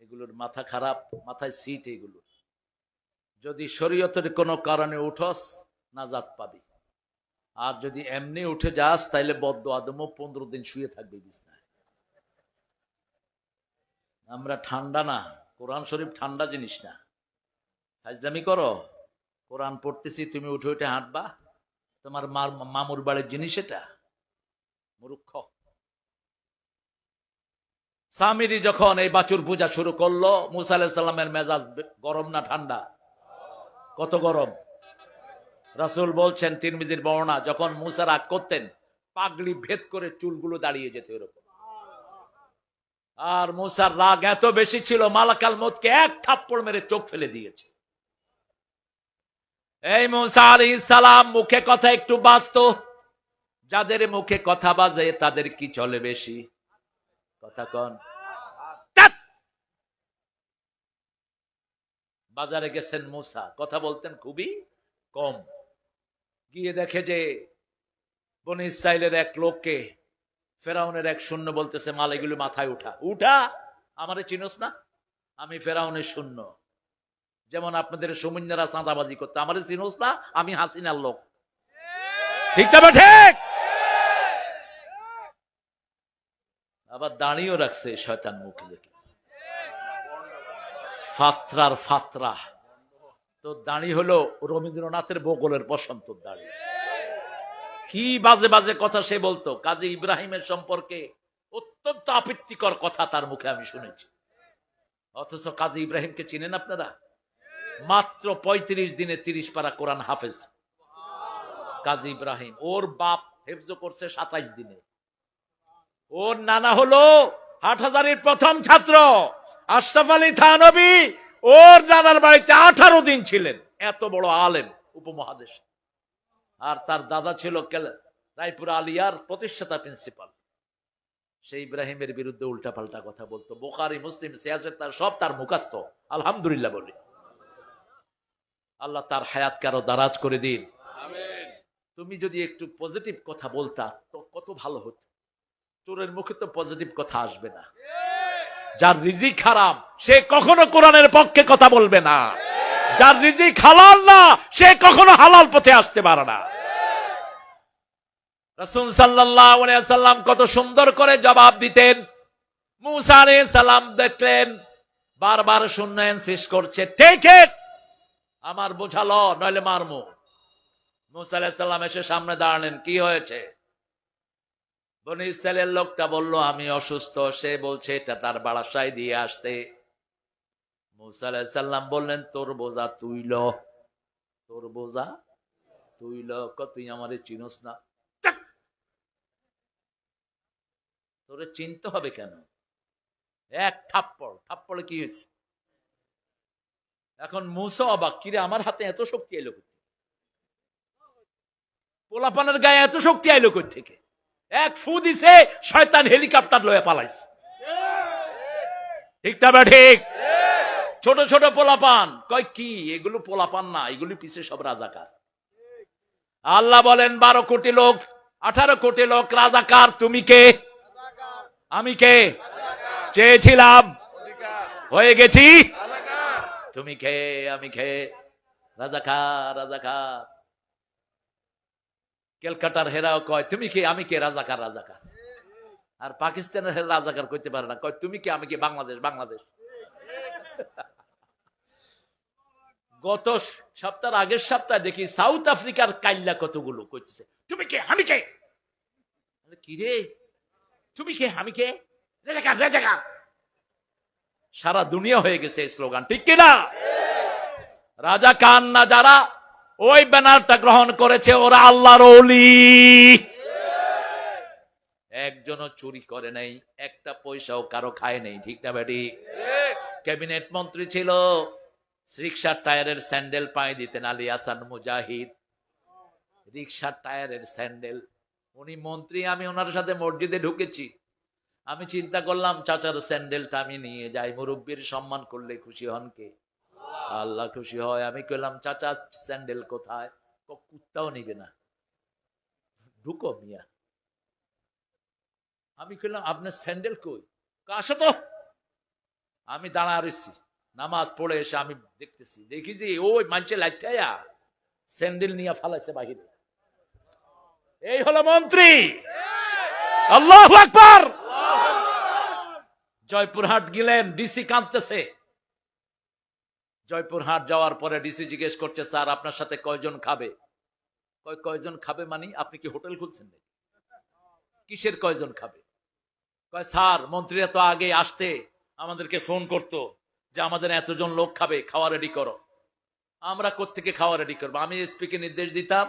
এগুলোর মাথা খারাপ, মাথায় সিট। এগুলো যদি শরীয়তের কোনো কারণে উঠস নাজাত পাবি, আর যদি এমনি উঠে যাস তাইলে বদদুয়া দেবো, 15 দিন শুয়ে থাকবি বিছনায়। আমরা ঠান্ডা না, কোরআন শরীফ ঠান্ডা জিনিস না। ফাজলামি করো? কোরআন পড়তেছি, তুমি উঠে উঠে হাঁটবা? তোমার মামুর বাড়ির জিনিস এটা? মূর্খ। সামিরি যখন এই বাছুর পূজা শুরু করলো, মুসা আলাইহিস সালামের মেজাজ গরম না ঠান্ডা? কত গরম! রাসূল বলছেন, তিরমিজির বর্ণনা, যখন মুসা রাগ করতেন পাগড়ি ভেদ করে চুলগুলো দাঁড়িয়ে যেত এরকম। আর মুসার রাগ এত বেশি ছিল, মালাকাল মউতকে 1 থাপ্পড় মেরে চোখ ফেলে দিয়েছে। এই মুসা আলাইহিস সালাম মুখে কথা একটু বাজতো। যাদের মুখে কথা বাজে তাদের কি চলে বেশি? কথা কন। বাজারে গেছেন মুসা, কথা বলতেন খুবই কম। গিয়ে দেখে যে বনি ইসরাইলের এক লোককে ফেরাউনের এক শূন্য বলতেছে, মাল এগুলো মাথায় উঠা উঠা, আমারে চিনোস না? আমি ফেরাউনের শূন্য। যেমন আপনাদের সুমিন্দারা চাঁদাবাজি করতে, আমারে চিনোস না? আমি হাসিনার লোক। ঠিক তবে ঠিক। আবার দাঁড়িয়েও রাখছে শয়তান মুখ দেখে, ফাত্রার ফাত্রা। তো দাঁড়ি হলো রবীন্দ্রনাথের বগলের বসন্ত দাঁড়ি। কি বাজে বাজে কথা সে বলতো। কাজী ইব্রাহিমের সম্পর্কে অত্যন্ত আপত্তিকর কথা তার মুখে আমি শুনেছি। অথচ কাজী ইব্রাহিমকে চিনেন আপনারা? মাত্র 35 দিনে 30 পারা কোরআন হাফেজ। কাজী ইব্রাহিম, ওর বাপ হেফজ করছে 27 দিনে। ওর নানা হলো হাটহাজারীর প্রথম ছাত্র আশরাফ আলী থানভী, ওর নানার বাড়িতে 18 দিন ছিলেন। এত বড় আলেম উপমহাদেশ। আর তার দাদা ছিল রায়পুর আলিয়ার প্রতিষ্ঠাতা প্রিন্সিপাল। সেই ইব্রাহিমের বিরুদ্ধে উল্টাপাল্টা কথা বলতো। বুখারী, মুসলিম, সিয়াসত তার সব তার মুখস্থ। আলহামদুলিল্লাহ বলি। আল্লাহ তার হায়াতকে আরো দারাজ করে দিন। তুমি যদি একটু পজিটিভ কথা বলতা তো কত ভালো হতো। চোরের মুখে তো পজিটিভ কথা আসবে না। যার রিজিক হারাম সে কখনো কোরআনের পক্ষে কথা বলবে না। যার রিজিক হালাল না সে কখনো হালাল পথে আসতে পারে না। রাসূল সাল্লাল্লাহু আলাইহি ওয়াসাল্লাম কত সুন্দর করে জবাব দিতেন। মুসা আলাইহিস সালাম দেখলেন বারবার শূন্য ইনসিস্ট করছে, টেক ইট, আমার বোঝালো নইলে মারমু। মুসা আলাইহিস সালাম এসে সামনে দাঁড়ালেন, কি হয়েছে? বনি ইসরাইলের লোকটা বলল আমি অসুস্থ, সে বলছে এটা তার বাসায় দিয়ে আসতে। মুসা আলাইহিস সালাম বললেন তোর বোঝা তুই ল, তোর বোঝা তুই ল। তুই আমারে চিনোস না? তোরে চিনতে হবে কেন? এক থাপ্পড়, থাপ্পড়ে কি হয়েছে? এখন মুসা অবাক, কিরে আমার হাতে এত শক্তি এলো কোথা থেকে? পোলাপানের গায়ে এত শক্তি আইলো কোথা থেকে? এক ফু দিছে, শয়তান হেলিকপ্টার লয়ে পালাইছে। ঠিক না ঠিক? ছোট ছোট পোলাপান কয় কি এগুলো পোলাপান না, এগুলি পিছে সব রাজাকার। আল্লাহ বলেন 12 কোটি লোক, 18 কোটি লোক রাজাকার। তুমি কে? আমি কে? চেয়েছিলাম, হয়ে গেছি। তুমি কে? আমি কে? রাজাকার, রাজাকার। ক্যালকাটার হেরাও কয় তুমি কে? আমি কে? রাজাকার, রাজাকার। আর পাকিস্তানের হেরা রাজাকার কইতে পারে না, কয় তুমি কে? আমি কে? বাংলাদেশ, বাংলাদেশ। গত সপ্তাহ, আগের সপ্তাহে দেখি সাউথ আফ্রিকার কাইল্লা কতগুলো কইতেছে তুমি কে? আমি কে? কি রে তুমি কে? আমি কে? রাজাকার, রাজাকার। সারা দুনিয়া হয়ে গেছে এই স্লোগান, ঠিক কিনা? রাজাকার না যারা ওই ব্যানারটা গ্রহণ করেছে ওরা আল্লাহর ওলি। একজনও চুরি করে নাই, একটা পয়সাও কারো খায় নেই, ঠিক না বেটি? ক্যাবিনেট মন্ত্রী ছিল, রিক্সার টায়ারের স্যান্ডেল পায়ে দিতেন আলী হাসান মুজাহিদ। রিক্সার টায়ারের স্যান্ডেল, উনি মন্ত্রী। আমি ওনার সাথে মসজিদে ঢুকেছি, আমি চিন্তা করলাম চাচার স্যান্ডেলটা আমি নিয়ে যাই, মুরব্বীর সম্মান করলে খুশি হন কে? আল্লাহ খুশি হয়। আমি কইলাম চাচা স্যান্ডেল কোথায়? কুত্তাও নিবে না, ঢুকো মিয়া। আমি কইলাম আপনার স্যান্ডেল কই? আসো তো। আমি দাঁড়া রয়েছি, নামাজ পড়ে এসে আমি দেখতেছি, দেখি যে ওই মানছে লাইয়া স্যান্ডেল নিয়ে ফালাইছে বাহিরে। এই হলো মন্ত্রী। আল্লাহু আকবার। জয়পুরহাট গেলেন, ডিসি কাঁদতেছে। জয়পুরহাট যাওয়ার পরে ডিসি জিজ্ঞেস করছে স্যার আপনার সাথে কয়জন খাবে? কয়জন খাবে মানে আপনি কি হোটেল খুলছেন নাকি? কিসের কয়জন খাবে? কয় স্যার মন্ত্রীরা তো আগে আসতে আমাদেরকে ফোন করতো যে আমাদের এতজন লোক খাবে, খাওয়া রেডি করো। আমরা কোত্থেকে খাওয়া রেডি করবো? আমি এসপি কে নির্দেশ দিতাম,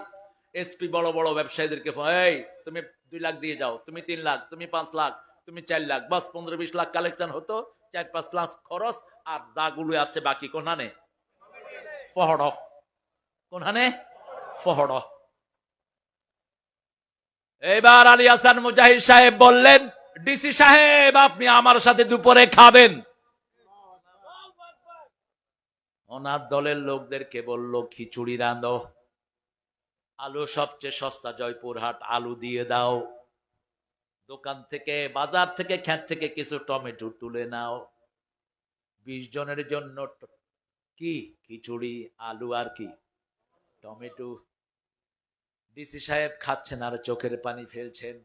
এসপি বড় বড় ব্যবসায়ীদেরকে এই তুমি 2 লাখ দিয়ে যাও, তুমি 3 লাখ, তুমি 5 লাখ, তুমি 4 লাখ, বাস 15-20 লাখ কালেকশন হতো। 4-5 লাখ খরচ, আর দাগুলো আছে বাকি কোনখানে? ফহড়। কোনখানে? ফহড়। এবার আলী হাসান মুজাহিদ সাহেব বললেন ডিসি সাহেব আপনি আমার সাথে দুপুরে খাবেন। ওনার দলের লোকদেরকে বলল খিচুড়ি রাঁধো, আলু সবচেয়ে সস্তা জয়পুরহাট, আলু দিয়ে দাও। দোকান থেকে, বাজার থেকে, ক্ষেত থেকে কিছু টমেটো তুলে নাও। 20 জনের জন্য কি খিচুড়ি, আলু আর কি টমেটো। ডিসি সাহেব খাচ্ছেন আর চোখের পানি ফেলছেন।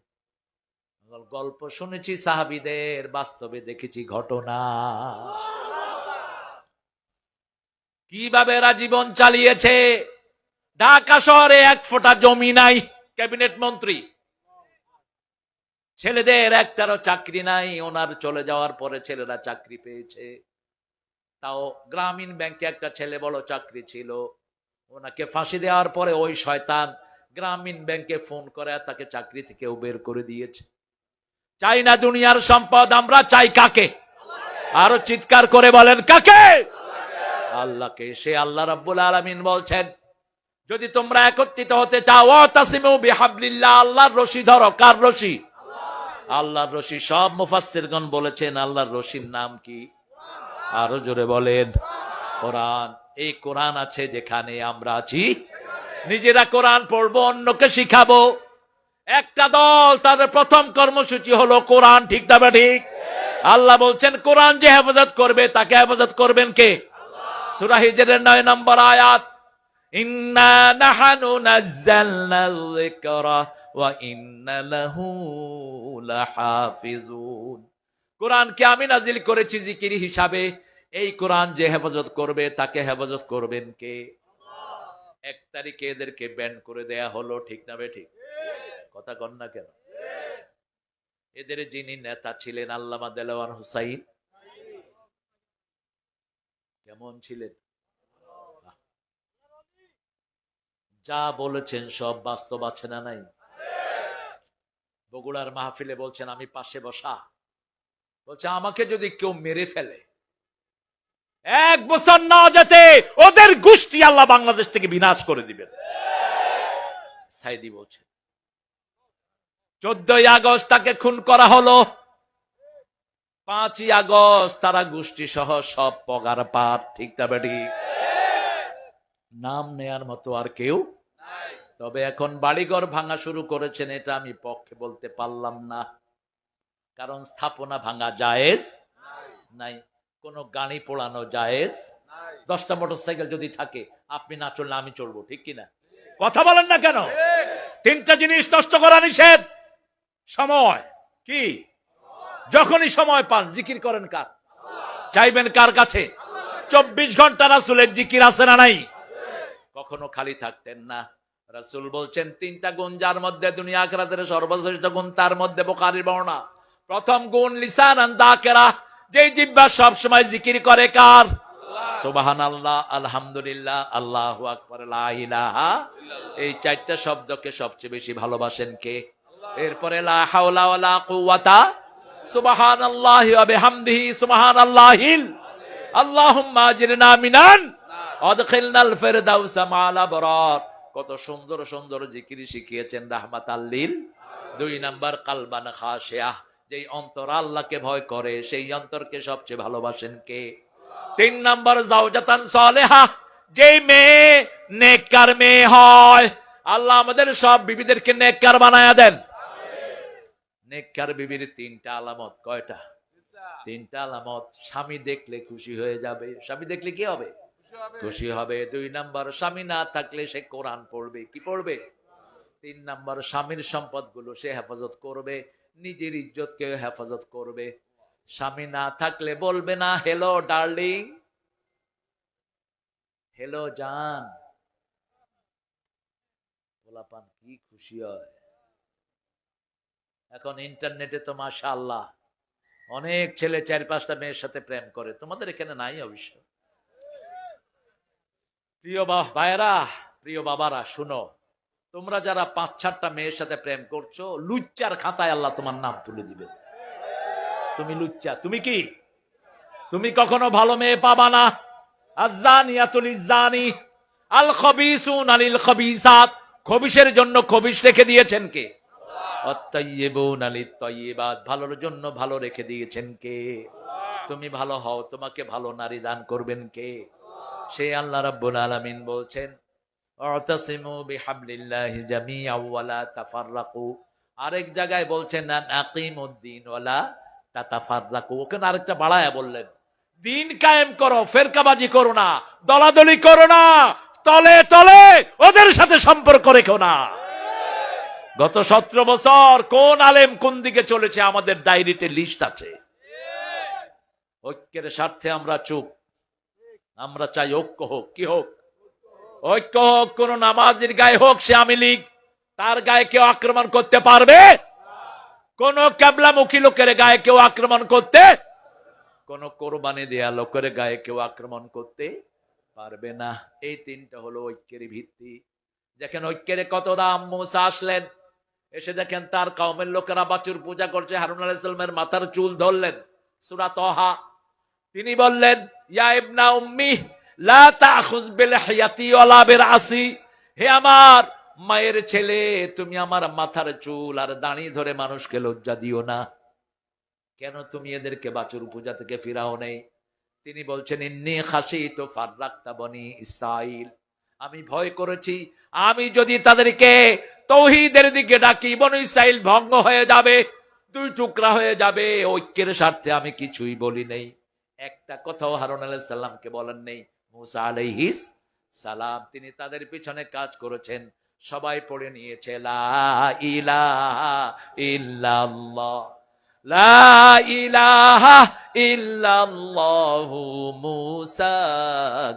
গল্প শুনেছি সাহাবীদের, বাস্তবে দেখেছি ঘটনা। কিভাবে এরা জীবন চালিয়েছে। ঢাকা শহরে 1 ফোঁটা জমি নাই, ক্যাবিনেট মন্ত্রী। ছেলেদের একটারও চাকরি নাই। ওনার চলে যাওয়ার পরে ছেলেরা চাকরি পেয়েছে। তাও গ্রামীণ ব্যাংকে একটা ছেলে বড় চাকরি ছিল। ওনাকে ফাঁসি দেওয়ার পরে ওই শয়তান গ্রামীণ ব্যাংকে ফোন করে তাকে চাকরি থেকে বের করে দিয়েছে। চাই না দুনিয়ার সম্পদ, আমরা চাই কাকে? আরো চিৎকার করে বলেন কাকে? আল্লাহকে। সে আল্লাহ রাব্বুল আলামিন বলছেন, যদি তোমরা একত্রিত হতে চাও, ওয়াতাসিমু বিহাবলিল্লাহ, আল্লাহর রশি ধরো। কার রশি? আল্লাহর রশি। সব মুফাসসিরগণ বলেছেন আল্লাহর রশির নাম কি? আরো জোরে বলেন কোরআন। এই কোরআন আছে যেখানে আমরা আছি, নিজেরা কোরআন পড়বো, অন্যকে শিখাবো। একটা দল, তাদের প্রথম কর্মসূচি হলো কোরআন। ঠিক না ঠিক? আল্লাহ বলছেন কোরআন যে হেফাজত করবে তাকে হেফাজত করবেন কে? সূরা হিজরের 9 নম্বর আয়াত, ইন্না নাহনু নাযালনাল যিকরা ওয়া ইন্না লাহু লাহাফিজুন। কোরআনকে আমি নাজিল করেছি জিকির হিসাবে। এই কোরআন যে হেফাজত করবে তাকে হেফাজত করবেন কে? 1 তারিখে এদেরকে ব্যান করে দেয়া হলো। ঠিক না ঠিক? কথা কন না কেন? এদের যিনি নেতা ছিলেন আল্লামা দেলোয়ার হুসাইন, কেমন ছিলেন? যা বলেছেন সব বাস্তব আছে না নাই? বগুড়ার মাহফিলে বলছেন, আমি পাশে বসা, বলছে আমাকে যদি কেউ মেরে ফেলে 1 বছর না যেতে ওদের গোষ্ঠী আল্লাহ বাংলাদেশ থেকে বিনাশ করে দিবেন। সাইদি বলছে 14ই আগস্ট তাকে খুন করা হলো, 5ই আগস্ট তারা গোষ্ঠী সহ সব পগার পার। ঠিক না বেটি? নাম নেয়ার মতো আর কেউ নাই। তবে এখন বাড়িঘর ভাঙা শুরু করেছেন, এটা আমি পক্ষে বলতে পারলাম না, কারণ স্থাপনা ভাঙা জায়েজ নাই, কোন গাড়ি পোড়ানো জায়েজ। 10টা মোটরসাইকেল যদি থাকে, আপনি না চললে আমি চলবো। ঠিক কিনা? কথা বলেন না কেন? 3টা জিনিস নষ্ট করা নিষেধ। সময় কি? যখনই সময় পান জিকির করেন কার? চাইবেন কার কাছে? 24 ঘন্টা রাসূলের জিকির আছে না নাই? কখনো খালি থাকতেন না। রাসূল বলছেন 3টা গুণ যার মধ্যে দুনিয়া আখিরাতের সর্বশ্রেষ্ঠ গুণ, তার মধ্যে বুখারীর বর্ণনা। প্রথম গুণ লিসানান যাকিরা, যেই জিহ্বা সব সময় জিকির করে কার? সুবহানাল্লাহ, আলহামদুলিল্লাহ, আল্লাহু আকবার, লা ইলাহা। এই 4টা শব্দকে সবচেয়ে বেশি ভালোবাসেন কে? এরপরে লা হাওলা ওয়ালা কুওয়াতা, সুবহানাল্লাহি ওয়া বিহামদিহি, সুবহানাল্লাহিল, আল্লাহুম্মা আজরিনা মিনান আদখিলনাল ফিরদাউসা মা'আল আবরার। কত সুন্দর সুন্দর জিকির শিখিয়েছেন রাহমাতাল লিল। 2 নাম্বার কালবান খাশিয়াহ, যেই অন্তর আল্লাহকে ভয় করে সেই অন্তরকে সবচেয়ে ভালোবাসেন কে? 3 নাম্বার জাওজাতান সালেহা, যেই মেয়ে নেককার মেয়ে হয়। আল্লাহ আমাদের সব বিবিদেরকে নেককার বানায়া দেন। নেককার বিবির 3টা আলামত। কয়টা? 3টা আলামত। স্বামী দেখলে খুশি হয়ে যাবে। স্বামী দেখলে কি হবে? খুশি হবে। 2 নাম্বার, স্বামী না থাকলে সে কোরআন পড়বে। কি পড়বে? 3 নাম্বার, স্বামীর সম্পদ গুলো সে হেফাজত করবে, নিজের ইজ্জতকে হেফাজত করবে। স্বামী না থাকলে বলবে না হ্যালো ডার্লিং, হ্যালো জান। পোলাপান কি খুশি হয়। এখন ইন্টারনেটে তো মাশাআল্লাহ অনেক ছেলে 4-5টা মেয়ের সাথে প্রেম করে। তোমাদের এখানে নাই অবশ্য। প্রিয় ভাইরা, প্রিয় বাবারা, শুনো, তোমরা যারা 5-4টা মেয়ের সাথে প্রেম করছো, লুচ্চার খাতায় আল্লাহ তোমার নাম তুলে দিবে। তুমি লুচ্চা। তুমি কি? তুমি কখনো ভালো মেয়ে পাবা না। আয-যানিয়াতু লিয-যানি, আল খাবিসুনা লিল খাবিসাত, খবিশের জন্য খবিশ রেখে দিয়েছেন কে? আত-তাইয়্যিবুনা লিত-তাইয়্যিবাত, ভালোর জন্য ভালো রেখে দিয়েছেন কে? তুমি ভালো হও, তোমাকে ভালো নারী দান করবেন কে? সেই আল্লাহ রাব্বুল আলামিন বলছেন ওয়াতাসিমু বিহাবলিল্লাহি জামিআ ওয়া লা তাফাররাকু। আরেক জায়গায় বলছেন আকিমুদ্দিন ওয়া লা তাতাফাররাকু। ওখানে আরেকটা বাড়ায়া বললেন, দিন কায়েম করো, ফেরকাবাজি করো না, দলাদলি করো না, তলে তলে ওদের সাথে সম্পর্ক রেখো না। গত 17 বছর কোন আলেম কোন দিকে চলেছে আমাদের ডায়েরিতে লিস্ট আছে। ঐক্যের স্বার্থে আমরা চুপ। আমরা চাই ঐক্য হোক। কি হোক? ঐক্য হোক। কোন নামাজির গায়ে হোক সে আওয়ামী লীগ, তার গায়ে কেউ আক্রমণ করতে পারবে? কোন কেবলামুখী লোকের গায়ে কেউ আক্রমণ করতে, কোন কোরবানি দেয়া লোকের গায়ে কেউ আক্রমণ করতে পারবে না। এই 3টা হলো ঐক্যের ভিত্তি। দেখেন ঐক্যের কত দাম। মুসা আসলেন, এসে দেখেন তার কওমের লোকেরা বাছুর পূজা করছে, হারুন আলাইহিস সালামের মাথার চুল ধরলেন। সূরা তহা, তিনি বললেন, ইয়া ইবনা উম্মি লা তাখুয বিলহিয়াতি ওয়ালা বিরাসি, হে আমার মায়ের ছেলে, তুমি আমার মাথার চুল আর দাড়ি ধরে মানুষকে লজ্জা দিও না। কেন তুমি এদেরকে বাছুর পূজা থেকে ফিরাও নেই? তিনি বলছেন, ইন্নী খাশিতু ফাররাকতা বনি ইসরাইল, আমি ভয় করেছি আমি যদি তাদেরকে তৌহিদের দিকে ডাকি, বনি ইসরাইল ভঙ্গ হয়ে যাবে, দুই টুকরা হয়ে যাবে। ঐক্যের স্বার্থে আমি কিছুই বলি নেই, একটা কথাও হারুন আলাইহিস সালামকে বলেন নেই। মুসা আলাইহিস সালাম তিনি তাদের পিছনে কাজ করেছেন। সবাই পড়ে নিয়েছে লা ইলাহা ইল্লাল্লাহ, লা ইলাহা ইল্লাল্লাহু মুসা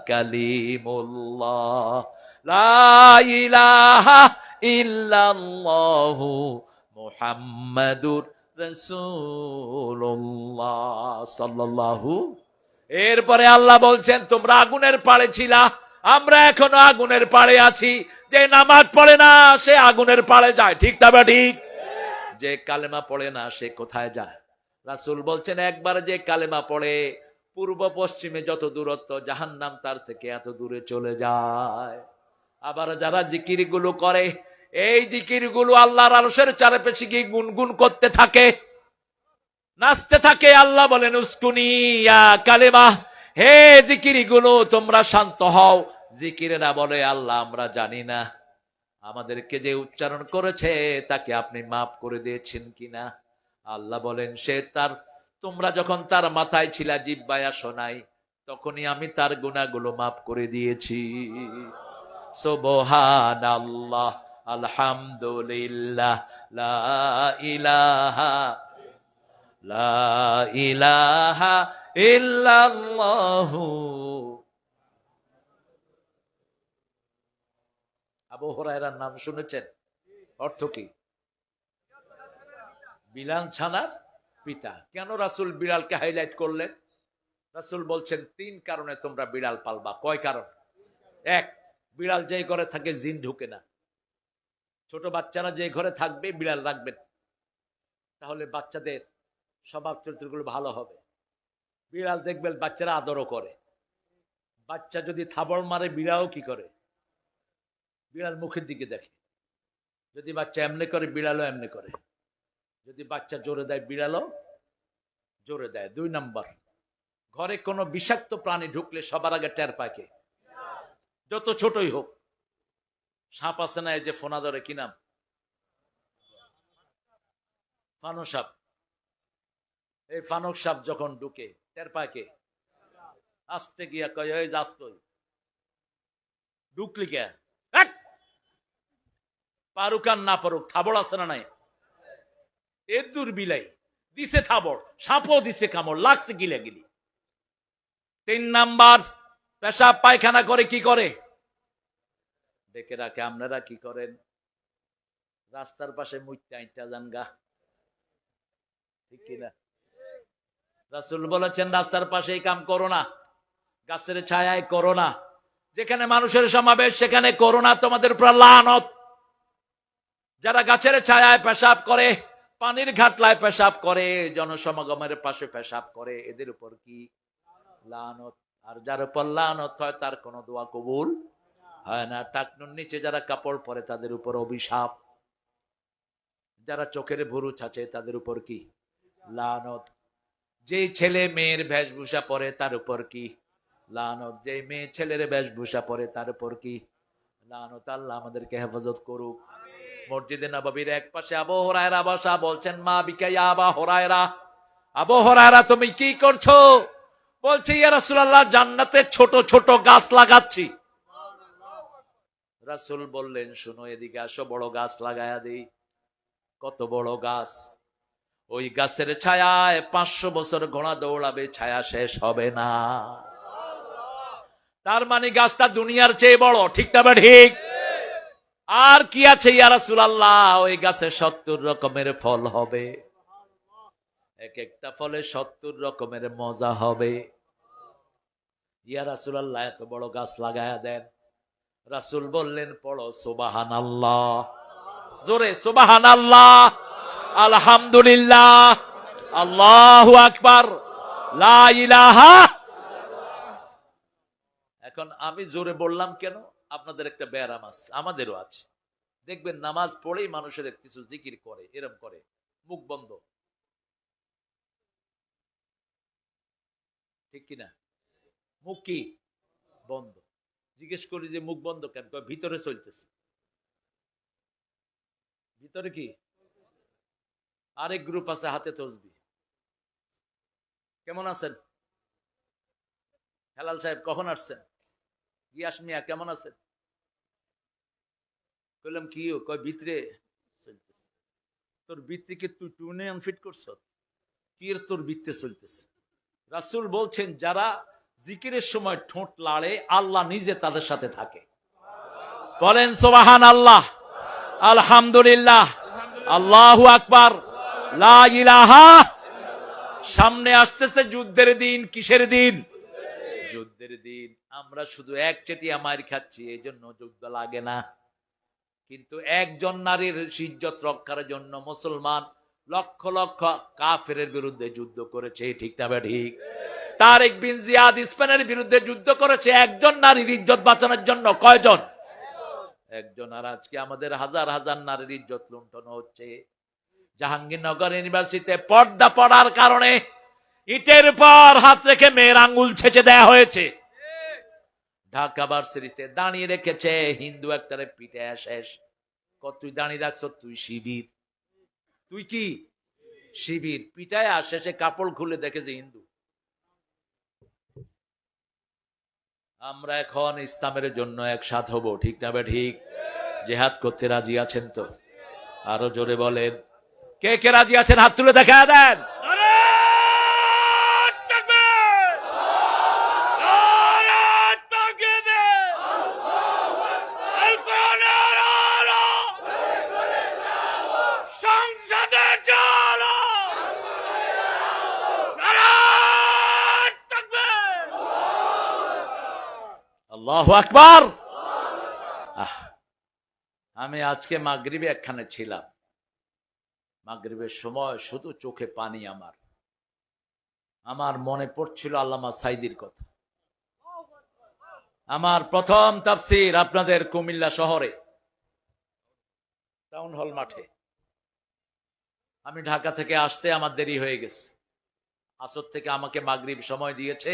কালিমুল্লাহ, লা ইলাহা ইল্লাল্লাহু মুহাম্মাদুর রাসূলুল্লাহ সাল্লাল্লাহু। এরপরে আল্লাহ বলছেন, তোমরা আগুনের পাড়ে ছিলা, আমরা এখনো আগুনের পাড়ে আছি। যে নামাজ পড়ে না সে আগুনের পাড়ে যায়, ঠিক তবে ঠিক। যে কালেমা পড়ে না সে কোথায় যায়? রাসূল বলছেন, একবার যে কালেমা পড়ে পূর্ব পশ্চিমে যত দূরত্ব, জাহান্নাম তার থেকে এত দূরে চলে যায়। আবার যারা জিকির গুলো করে, এই জিকির গুলো আল্লাহর আরশের চারপাশে গিয়ে গুনগুন করতে থাকে, নাচতে থাকে। আল্লাহ বলেন, উস্কুনি ইয়া কালেমা, হে জিকির গুলো তোমরা শান্ত হও। জিকিরেরা বলে, আল্লাহ আমরা জানি না, আমাদেরকে যে উচ্চারণ করেছে তাকে আপনি মাফ করে দিয়েছেন কিনা। আল্লাহ বলেন, সে তার, তোমরা যখন তার মাথায় ছিলা, জিহ্বায় আসো নাই, তখনই আমি তার গুনাহগুলো মাফ করে দিয়েছি। সুবহানাল্লাহ, আলহামদুলিল্লাহ, লা ইলাহা লা ইলাহা ইল্লাল্লাহু। আবু হুরায়রার নাম শুনেছেন? অর্থ কি? বিলাল ছানার পিতা। কেন রাসূল বিড়ালকে হাইলাইট করলেন? রাসূল বলছেন, তিন কারণে তোমরা বিড়াল পালবা। কয় কারণ? এক, বিড়াল যে ঘরে থাকে জিন ঢুকে না। ছোট বাচ্চারা যে ঘরে থাকবে বিড়াল রাখবেন, তাহলে বাচ্চাদের স্বভাব চরিত্রগুলো ভালো হবে। বিড়াল দেখবেন বাচ্চারা আদরও করে। বাচ্চা যদি থাবড় মারে, বিড়ালও কি করে? বিড়াল মুখের দিকে দেখে। যদি বাচ্চা এমনি করে, বিড়ালও এমনি করে। যদি বাচ্চা জোরে দেয়, বিড়ালও জোরে দেয়। দুই নাম্বার, ঘরে কোনো বিষাক্ত প্রাণী ঢুকলে সবার আগে টের পাকে, যত ছোটই হোক। সাপ আছে না, এই যে ফোনা ধরে, কি নাম? ফানো সাপ। এই ফানক সাপ যখন ঢুকে টের পাকে, আস্তে গিয়া কয়, এই যাস কই, ঢুকলি কে? পারুক আর না পারুক, থাবড় আছে না নাই? এ দূর বিলাই দিছে থাবড়, সাপও দিছে কামড়, লাগছে গিলা গিলি। তিন নাম্বার, পেশাব পায়খানা করে কি করে? ডেকে রাখে। আপনারা কি করেন? রাস্তার পাশে মুইতা আইটা যান গা, ঠিক কিনা? রাসূল বলেছেন, রাস্তার পাশে এই কাম করো না, গাছের ছায়ায় করো না, যেখানে মানুষের সমাবেশ সেখানে করো না, তোমাদের উপর লানত। যারা গাছের ছায়ায় পেশাব করে, পানির ঘাটলায় পেশাব করে, জনসমাগমের পাশে পেশাব করে, এদের উপর কি লানত। আর যার উপর লানত হয় তার কোনো দোয়া কবুল হয় না। টাকনুর নিচে যারা কাপড় পরে তাদের উপর অভিশাপ। যারা চোখের ভুরু ছাচে তাদের উপর কি লানত। যেই ছেলে মেয়ের বেশভূষা পরে তার উপর কি লানত। যেই মেয়ে ছেলের বেশভূষা পরে তার উপর কি লানত। আল্লাহ আমাদেরকে হেফাজত করুক। মসজিদে নববীর এক পাশে আবু হুরায়রা বসা, বলছেন, মা বিকা ইয়া আবা হুরায়রা, আবু হুরায়রা তুমি কি করছো? বলছে, ইয়া রাসূলুল্লাহ, জান্নাতে ছোট ছোট গাছ লাগাচ্ছি। রাসূল বললেন, শুনো, এদিকে আসো, বড় গাছ লাগায়া দেই। কত বড় গাছ! ওই গাছের ছায়ায় 500 বছর ঘোড়া দৌড়াবে, ছায়া শেষ হবে না। তার মানে গাছটা দুনিয়ার চেয়ে বড়, ঠিক না? ঠিক। আর কি আছে ইয়া রাসূলুল্লাহ? ওই গাছে 70 রকমের ফল হবে, এক একটা ফলে 70 রকমের মজা হবে। ইয়া রাসূলুল্লাহ, এত বড় গাছ লাগায়া দেন। রাসূল বললেন পড়ো সুবহানাল্লাহ, জোরে সুবহানাল্লাহ, আলহামদুলিল্লাহ, আল্লাহু আকবার, লা ইলাহা। এখন আমি জোরে বললাম কেন? আপনাদের একটা ব্যারাম আছে, আমাদেরও আছে। দেখবেন নামাজ পড়েই মানুষের কিছু জিকির করে, এরম করে, মুখ বন্ধ, ঠিক কিনা? মুখ কি বন্ধ? জিজ্ঞেস করি যে মুখ বন্ধ কেন? ভিতরে চলতেছে। ভিতরে কি? আরেক গ্রুপ আছে হাতে তসবি। কেমন আছেন হেলাল সাহেব? কখন আসছেন? গিয়াস মিয়া কেমন আছেন? বললাম কি কয় ভিতরে চলতেছে। তোর ভিত্তিকে তুই টুনে আনফিট করছ? কি তোর ভিত্তে চলতেছে? রাসূল বলছেন যারা জিকিরের সময় ঠোঁট লাড়ে আল্লাহ নিজে তাদের সাথে থাকে। বলেন সুবহানাল্লাহ, আলহামদুলিল্লাহ, আল্লাহু আকবার, লা ইলাহা। সামনে আসতেছে যুদ্ধের দিন। কিসের দিন? যুদ্ধের দিন। আমরা শুধু এক চেটিয়া মার খাচ্ছি, এই জন্য যুদ্ধ লাগে না। কিন্তু একজন নারীর ইজ্জত রক্ষার জন্য মুসলমান লক্ষ লক্ষ কাফেরের বিরুদ্ধে যুদ্ধ করেছে, ঠিক না ঠিক? তারেক বিন জিয়াদ স্পেনের বিরুদ্ধে যুদ্ধ করেছে একজন নারীর ইজ্জত বাঁচানোর জন্য। কয়জন? একজন। আর আজকে আমাদের হাজার হাজার নারীর ইজ্জত লুণ্ঠন হচ্ছে। জাহাঙ্গীরনগর ইউনিভার্সিটিতে পর্দা পড়ার কারণে ইটের পর হাত রেখে মেয়ের আঙ্গুল ছেঁচে দেয়া হয়েছে। ঢাকা ভার্সিটিতে দাঁড়িয়ে রেখেছে হিন্দু একটারে পিঠে শেষ। তুই দাঁড়িয়ে রাখছ, তুই শিবির। তুই কি শিবির? পিঠায় শেষে কাপড় খুলে দেখেছে হিন্দু। আমরা এখন ইসলামের জন্য একসাথ হব, ঠিক না ঠিক? জিহাদ করতে রাজি আছেন তো? আরো জোরে বলেন, কে কে রাজি আছেন? হাত তুলে দেখা দেন। আল্লাহু আকবার। আমি আজকে মাগরিবে একখানে ছিলাম। মাগরিবের সময় শুধু চোখে পানি। আমার মনে পড়ছিল আল্লামা সাইদির কথা। আমার প্রথম তাফসীর আপনাদের কুমিল্লা শহরে টাউন হল মাঠে। আমি ঢাকা থেকে আসতে আমার দেরি হয়ে গেছে। আসর থেকে আমাকে মাগরিব সময় দিয়েছে।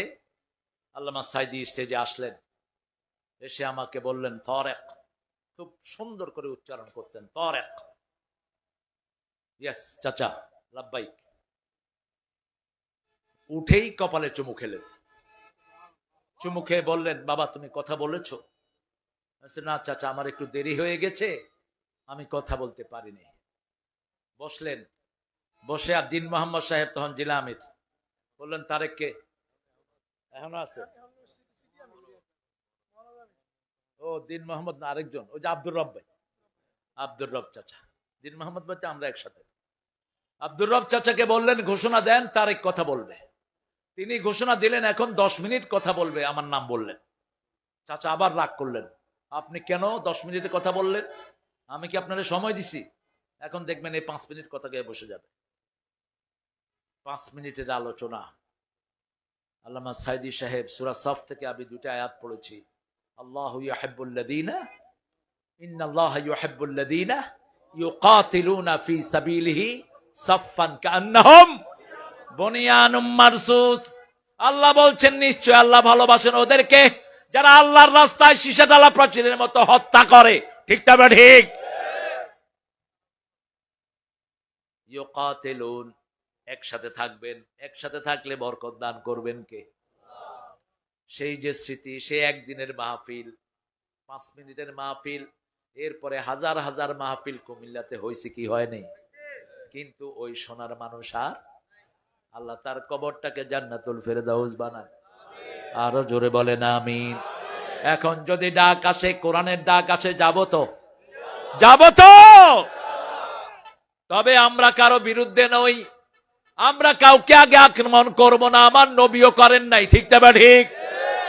আল্লামা সাইদি স্টেজে আসলেন, এসে আমাকে বললেন তরেক। খুব সুন্দর করে উচ্চারণ করতেন, তরেক। ইয়েস চাচা, লাব্বাইক। উঠেই কপালে চুমু খেলেন। চুমু খেয়ে বললেন, বাবা তুমি কথা বলেছো? না চাচা, আমার একটু দেরি হয়ে গেছে, আমি কথা বলতে পারিনি। বসলেন। বসে আর দিন মোহাম্মদ সাহেব তখন জেলা আমির বললেন, তারেককে এখনো আছে? ও দিন মোহাম্মদ না, আরেকজন, ওই যে আব্দুর রব ভাই, আব্দুর রব চাচা। দিন মোহাম্মদ ভাই আমরা একসাথে। আব্দুর রব চাচাকে বললেন ঘোষণা দেন, তারেক কথা বলবে। তিনি ঘোষণা দিলেন এখন 10 মিনিট কথা বলবে, আমার নাম বললেন। চাচা আবার রাগ করলেন, আপনি কেন 10 মিনিটে কথা বললেন? আমি কি আপনাদের সময় দিছি? এখন দেখবেন এই 5 মিনিট কথা গিয়ে বসে যাবে। 5 মিনিটের আলোচনা। আল্লামা সাইদি সাহেব সূরা সাফ থেকে আমি 2টা আয়াত পড়েছি। আল্লাহু ইউহিব্বুল্লাযীনা ইন্নাল্লাহা ইউহিব্বুল্লাযীনা ইউকাতিলুনা ফি সাবিলিহি সাফফান কাআন্নাহুম বুনিয়ানুম মারসুস। আল্লাহ বলছেন নিশ্চয় আল্লাহ ভালোবাসেন ওদেরকে যারা আল্লাহর রাস্তায় সীসা ঢালা প্রাচীরের মতো হত্যা করে, ঠিক না ঠিক? ইউকাতিলুন, একসাথে থাকবেন। একসাথে থাকলে বরকত দান করবেন কে? সেই যে স্মৃতি, সে একদিনের মাহফিল, 5 মিনিটের মাহফিল, এরপরে হাজার হাজার মাহফিল কুমিল্লাতে হয়েছে কি হয়নি? কিন্তু ওই সোনার মানুষ আর আল্লাহ তার কবরটাকে জান্নাতুল ফেরদাউস বানান। আরো জোরে বলেন আমিন। এখন যদি ডাক আসে, কোরআনের ডাক আসে, যাব তো? যাব তো? তবে আমরা কারো বিরুদ্ধে নই, আমরা কাউকে আগে আক্রমণ করব না। আমার নবীও করেন নাই, ঠিক না ঠিক?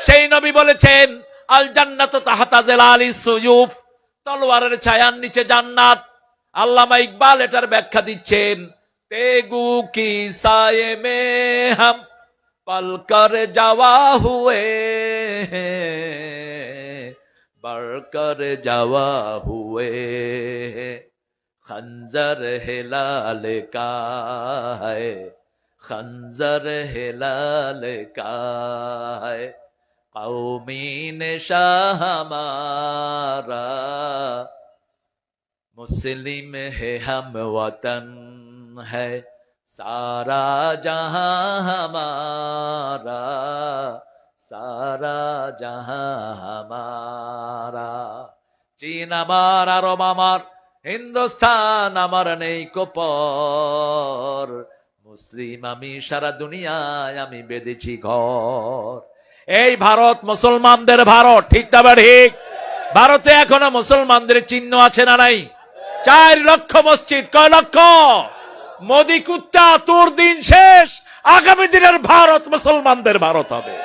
সেই নবী বলেছেন আল জান্নাতু তাহতা জিলালিস সুয়ুফ, তলোয়ারের ছায়ার নিচে জান্নাত। আল্লামা ইকবাল এটার ব্যাখ্যা দিচ্ছেন, তেগু কি সায়ে মে হাম পল কর যাওয়া হুয়ে, बढ़ कर जावा हुए, खंजर हिलाल का है, खंजर हिलाल का है, कौमी निशान हमारा, मुस्लिम है हम वतन है, सारा जहां हमारा, সারা জাহাঁ হামারা। চীন আমার, আরব আমার, হিন্দুস্তান আমার নেই কোপর, মুসলিম আমি সারা দুনিয়ায় আমি বেঁধেছি ঘর। এই ভারত মুসলমানদের ভারত, ঠিক না ঠিক? ভারতে এখনো মুসলমানদের চিহ্ন আছে না নাই? 4 লক্ষ মসজিদ, কয় লক্ষ? মোদি কুত্তা, তোর দিন শেষ, আগামী দিনের ভারত মুসলমানদের ভারত হবে।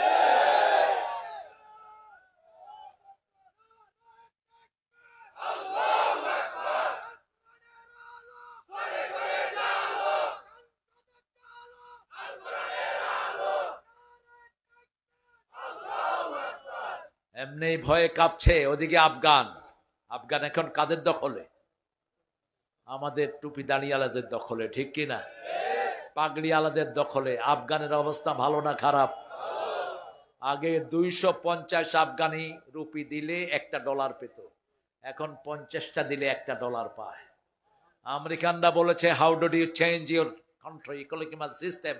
এমনি ভয়ে কাঁপছে ওদিকে আফগান। আফগান এখন কাদের দখলে? আমাদের টুপি দাঁড়িয়ালাদের দখলে, ঠিক কিনা? পাগড়ি আলাদের দখলে। আফগানের অবস্থা ভালো না খারাপ? আগে 250 আফগানি রুপি দিলে $1 পেত, এখন 50টা দিলে $1 পায়। আমেরিকানরা বলেছে, how do you change your country economic system?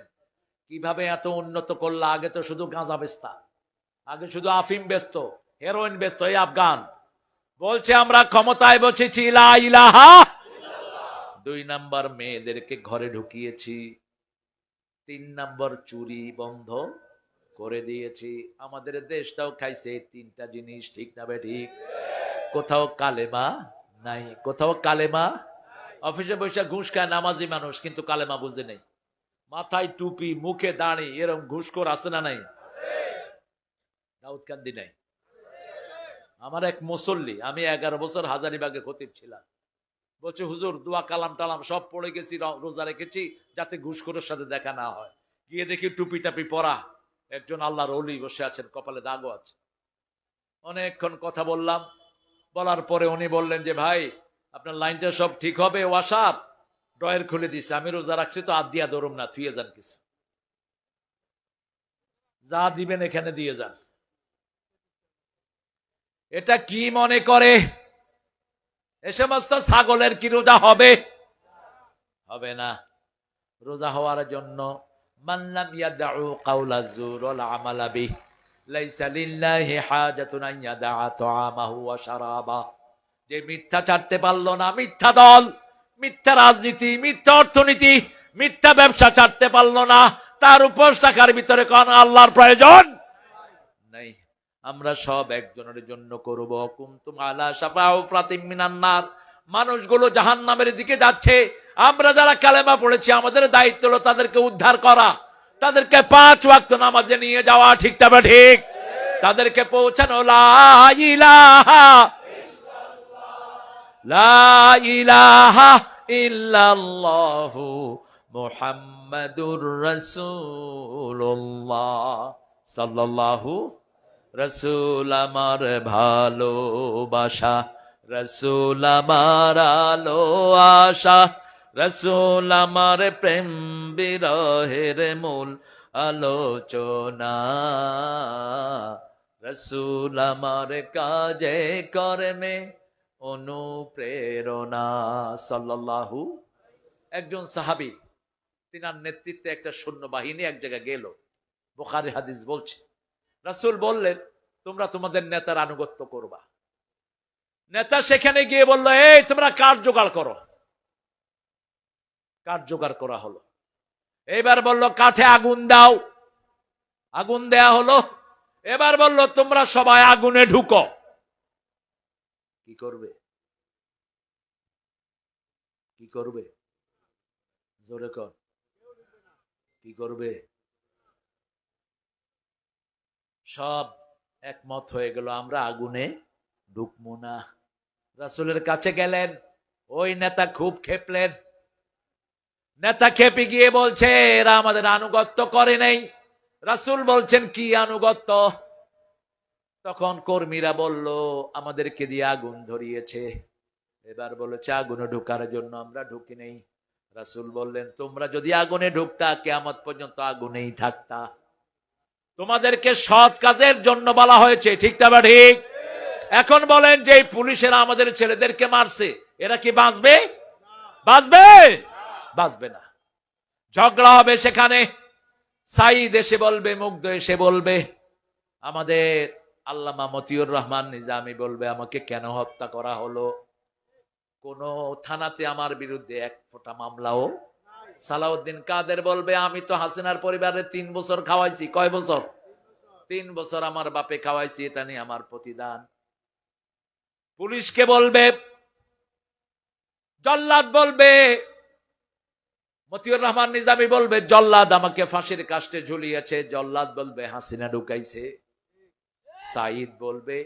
কিভাবে এত উন্নত করলা? আগে তো শুধু গাঁজা বেচতা, আগে শুধু আফিম বেচত, হেরোইন বেচত। এই আফগান বলছে আমরা ক্ষমতায় বসেছি, লা ইলাহা। 2 নাম্বার মেয়েদেরকে ঘরে ঢুকিয়েছি, 3 নাম্বার চুরি বন্ধ করে দিয়েছি। আমাদের দেশটাও খাইছে 3টা জিনিস, ঠিক না ঠিক? কোথাও কালেমা নাই, কোথাও কালেমা। অফিসে বসে ঘুষ খায় নামাজি মানুষ, কিন্তু কালেমা বুঝে নেই। মাথায় টুপি, মুখে দাঁড়ি, এরকম ঘুষখোর আছে না নাই? দাউদকান্দি নাই। আমার এক মুসল্লি, আমি 11 বছর হাজারিবাগে খতিব ছিলাম, বলছে হুজুর দোয়া কালাম টালাম সব পড়ে গেছি, রোজা রেখেছি, যাতে ঘুষখোরের সাথে দেখা না হয়। গিয়ে দেখি টুপি টাপি পরা একজন আল্লাহর ওলি বসে আছেন, কপালে দাগও আছে। অনেকক্ষণ কথা বললাম, বলার পরে উনি বললেন যে ভাই আপনার লাইনটা সব ঠিক হবে, ওয়াসাব ড্রয়ার খুলে দিছে, আমি রোজা রাখছি তো আর দিয়া ধরুম না, থুয়ে যান, কিছু যা দিবেন এখানে দিয়ে যান। এটা কি মনে করে এ সমস্ত ছাগলের কি রোজা হবে? হবে না। রোজা হওয়ার জন্য মাল্লাম ইয়াদউ কাওলাজ যুর ওয়াল আমালা বিহি লাইসা লিল্লাহি হাজাতুন আন ইয়াদা তাআমাহু ওয়া শারাবা। যে মিথ্যা ছাড়তে পারলো না, মিথ্যা দল, মিথ্যা রাজনীতি, মিথ্যা অর্থনীতি, মিথ্যা ব্যবসা ছাড়তে পারলো না, তার উপোস থাকার ভিতরে কোন আল্লাহর প্রয়োজন নেই। আমরা সব একজনের জন্য করব। কুনতুম আলা শাফা উফরাতিম মিনান নার। মানুষগুলো জাহান্নামের দিকে যাচ্ছে, আমরা যারা কালেমা পড়েছি আমাদের দায়িত্ব হলো তাদেরকে উদ্ধার করা, তাদেরকে 5 ওয়াক্ত নামাজে নিয়ে যাওয়া, ঠিক তবে ঠিক? তাদেরকে পৌঁছানো লা ইলাহা লা ইলাহা ইল্লাল্লাহু মুহাম্মাদুর রাসূলুল্লাহ সাল্লাল্লাহু। রসুল আমার ভালোবাসা, রসুল আমার আলো আশা, রসুল আমার প্রেম বিরহের মূল আলোচনা, রসুল আমার কাজে কর্মে অনুপ্রেরণা সাল্লাল্লাহু। একজন সাহাবী, তিনার নেতৃত্বে একটা সৈন্যবাহিনী এক জায়গায় গেল, বুখারী হাদিস বলছে। রাসূল বললেন তোমরা তোমাদের নেতার আনুগত্য করবা। নেতা সেখানে গিয়ে বলল, এই তোমরা কাঠ জোগাড় করো। কাঠ জোগাড় করা হলো। এবার বলল কাঠে আগুন দাও, আগুন দেয়া হলো। এবার বলল তোমরা সবাই আগুনে ঢুকো। কি করবে? কি করবে? জোরে কর, কি করবে? সব একমত হয়ে গেল আমরা আগুনে ঢুকবো না। রাসূলের কাছে গেলেন, ওই নেতা খুব খেপলেন। নেতা খেপে গিয়ে বলছে এরা আমাদের আনুগত্য করে নাই। রাসূল বলছেন কি আনুগত্য? তখন কর্মীরা বলল আমাদেরকে দিয়ে আগুন ধরিয়েছে। এবার বলেছে আগুনে ঢোকার জন্য আমরা ঢুকি নেই। রাসূল বললেন তোমরা যদি আগুনে ঢুকতা কিয়ামত পর্যন্ত আগুনেই থাকতা। তোমাদেরকে সৎ কাজের জন্য বলা হয়েছে, ঠিক না ঠিক? এখন বলেন যে এই পুলিশেরা আমাদের ছেলেদেরকে মারছে, এরা কি বাঁচবে? বাঁচবে? বাঁচবে না। ঝগড়া হবে সেখানে। সাইদ এসে বলবে, মুগ্ধ এসে বলবে, আমাদের আল্লামা মতিউর রহমান নিজামী বলবে আমাকে কেন হত্যা করা হলো। কোন থানাতে আমার বিরুদ্ধে এক ফোঁটা মামলাও। সালাউদ্দিন কাদের বলবে আমি তো হাসিনার পরিবারে 3 বছর খাওয়াইছি। কয় বছর? 3 বছর আমার বাপে খাওয়াইছি, এটা নিয়ে আমার প্রতিদান। পুলিশকে বলবে, জল্লাদ বলবে, মতিউর রহমান নিজামী বলবে জল্লাদ আমাকে ফাঁসির কাস্টে ঝুলিয়েছে। জল্লাদ বলবে হাসিনা ঢুকাইছে। সাইদ বলবে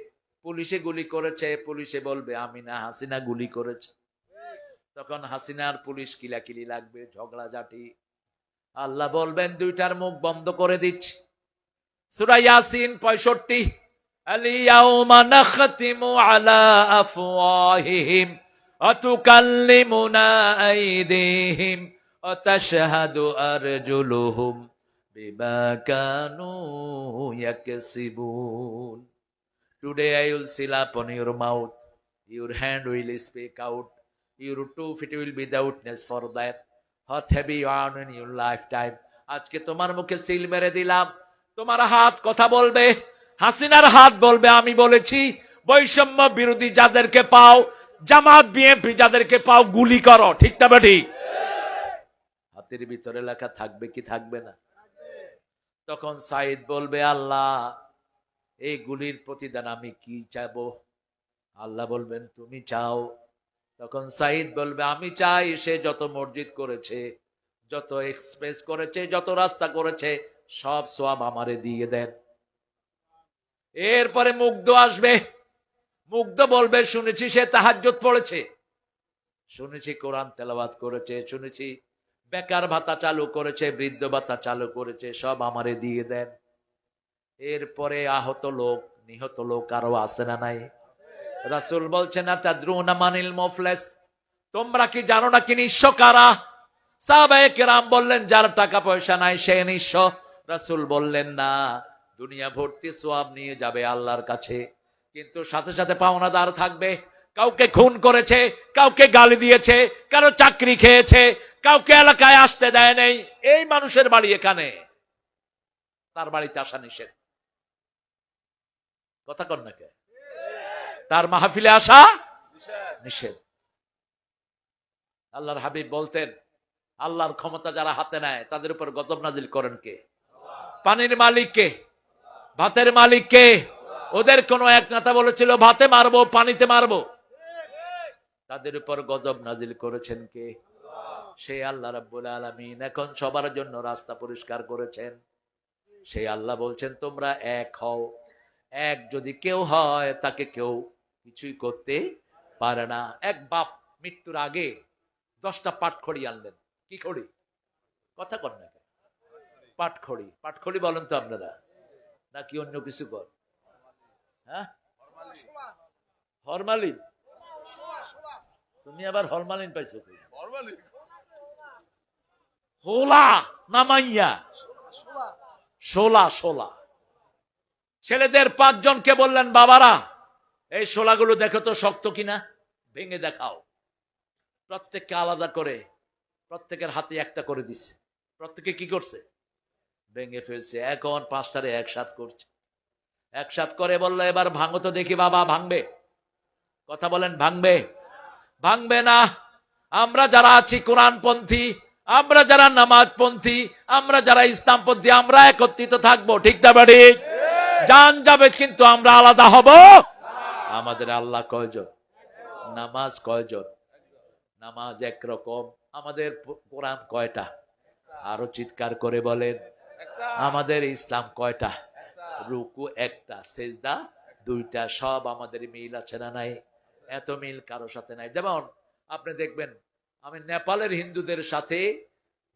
পুলিশে গুলি করেছে। পুলিশে বলবে আমি না, হাসিনা গুলি করেছে। তখন হাসিনার পুলিশ কিলাকিলি লাগবে, ঝগড়াঝাটি। আল্লাহ বলবেন দুইটার মুখ বন্ধ করে দিচ্ছি। সূরা ইয়াসিন 65, আল-ইয়াউমা নাখতিমু আলা আফওয়াহিহিম ওয়া তুকাল্লিমুনা আইদিহিম ওয়া তাশহাদু আরজুলুহুম বিমা Kanu ইয়াকসিবুন। Today I will seal upon your mouth, your hand will speak out, your 2 feet will be the witness for that. What have you done in your lifetime? আজকে তোমার মুখে সিল মেরে দিলাম। তোমার হাত কথা বলবে। হাসিনার হাত বলবে আমি বলেছি বৈষম্য বিরোধী যাদেরকে পাও, জামাত বিএনপি যাদেরকে পাও গুলি করো, ঠিক না ঠিক? হাতের ভিতরে লেখা থাকবে কি থাকবে না? তখন সাইদ বলবে আল্লাহ এই গুলির প্রতিদান আমি কি চাইবো? আল্লাহ বলবেন তুমি চাও। তখন সাইদ বলবে আমি চাই সে যত মসজিদ করেছে, যত এক্সপ্রেস করেছে, যত রাস্তা করেছে সব সওয়াব আমারে দিয়ে দেন। এরপরে মুগ্ধ আসবে। মুগ্ধ বলবে শুনেছি সে তাহাজ্জুদ পড়েছে, শুনেছি কোরআন তেলাওয়াত করেছে, শুনেছি বেকার ভাতা চালু করেছে, বৃদ্ধ ভাতা চালু করেছে, সব আমারে দিয়ে দেন। এরপরে আহত লোক, নিহত লোক আরো আছে না নাই? রাসূল বলছেন তাদরুনা মানিল মুফলিস, তোমরা কি জানো না কি নিঃস্ব কারা? সাহাবায়ে কেরাম বললেন যার টাকা পয়সা নাই সে নিঃস্ব। রাসূল বললেন না, দুনিয়া ভর্তি সওয়াব নিয়ে যাবে আল্লাহর কাছে, কিন্তু সাথে সাথে পাওনাদার থাকবে। কাউকে খুন করেছে, কাউকে গালি দিয়েছে, কারো চাকরি খেয়েছে, কাউকে এলাকায় আসতে দেয় নাই। এই মানুষের বাড়ি এখানে, তার বাড়িতে আসা নিষেধ। কথা কর না কে? তার মাহফিলে আসা নিষেধ। আল্লাহর হাবিব বলতেন আল্লাহর ক্ষমতা যারা হাতে নেয় তাদের উপর গজব নাজিল করেন কে? পানির মালিক কে? ভাতের মালিক কে? ওদের কোন এক নেতা বলেছিল ভাতে মারবো পানিতে মারবো, তাদের উপর গজব নাজিল করেছেন কে? সেই আল্লাহ রাব্বুল আলামিন এখন সবার জন্য রাস্তা পরিষ্কার করেছেন। সেই আল্লাহ বলছেন তোমরা এক হও। এক যদি কেউ হয় তাকে কেউ কিছুই করতে পারে না। এক বাপ মৃত্যুর আগে 10টা পাটখড়ি আনলেন। কি খড়ি? কথা কর না, পাটখড়ি। পাটখড়ি বলেন তো আপনারা, নাকি অন্য কিছু কর? হ্যাঁ, হরমালিন। তুমি আবার হরমালিন পাইছো? হোলা নামাইয়া শোলা। শোলা ছেলেদের 5 জনকে বললেন বাবারা এই শোলাগুলো দেখো তো শক্ত কিনা, ভেঙে দেখাও। প্রত্যেককে আলাদা করে প্রত্যেকের হাতে একটা করে দিছে। প্রত্যেকে কি করছে? ভেঙে ফেলছে। এখন 5টারে একসাথ করছে। একসাথ করে বললো এবার ভাঙো তো দেখি বাবা। ভাঙবে? কথা বলেন ভাঙবে? ভাঙবে না। আমরা যারা আছি কোরআনপন্থী, আমরা যারা নামাজপন্থী, আমরা যারা ইসলামপন্থী, আমরা একত্রিত থাকবো, ঠিক না ঠিক? জান যাবে কিন্তু আমরা আলাদা হব। আমাদের আল্লাহ কয়জন? নামাজ কয়জন? নামাজ একরকম। আমাদের কোরআন কয়টা? আরো চিৎকার করে বলেন। আমাদের ইসলাম কয়টা? রুকু একটা, সেজদা দুইটা, সব আমাদের মিল আছে না নাই? এত মিল কারো সাথে নাই। যেমন আপনি দেখবেন, আমি নেপালের হিন্দুদের সাথে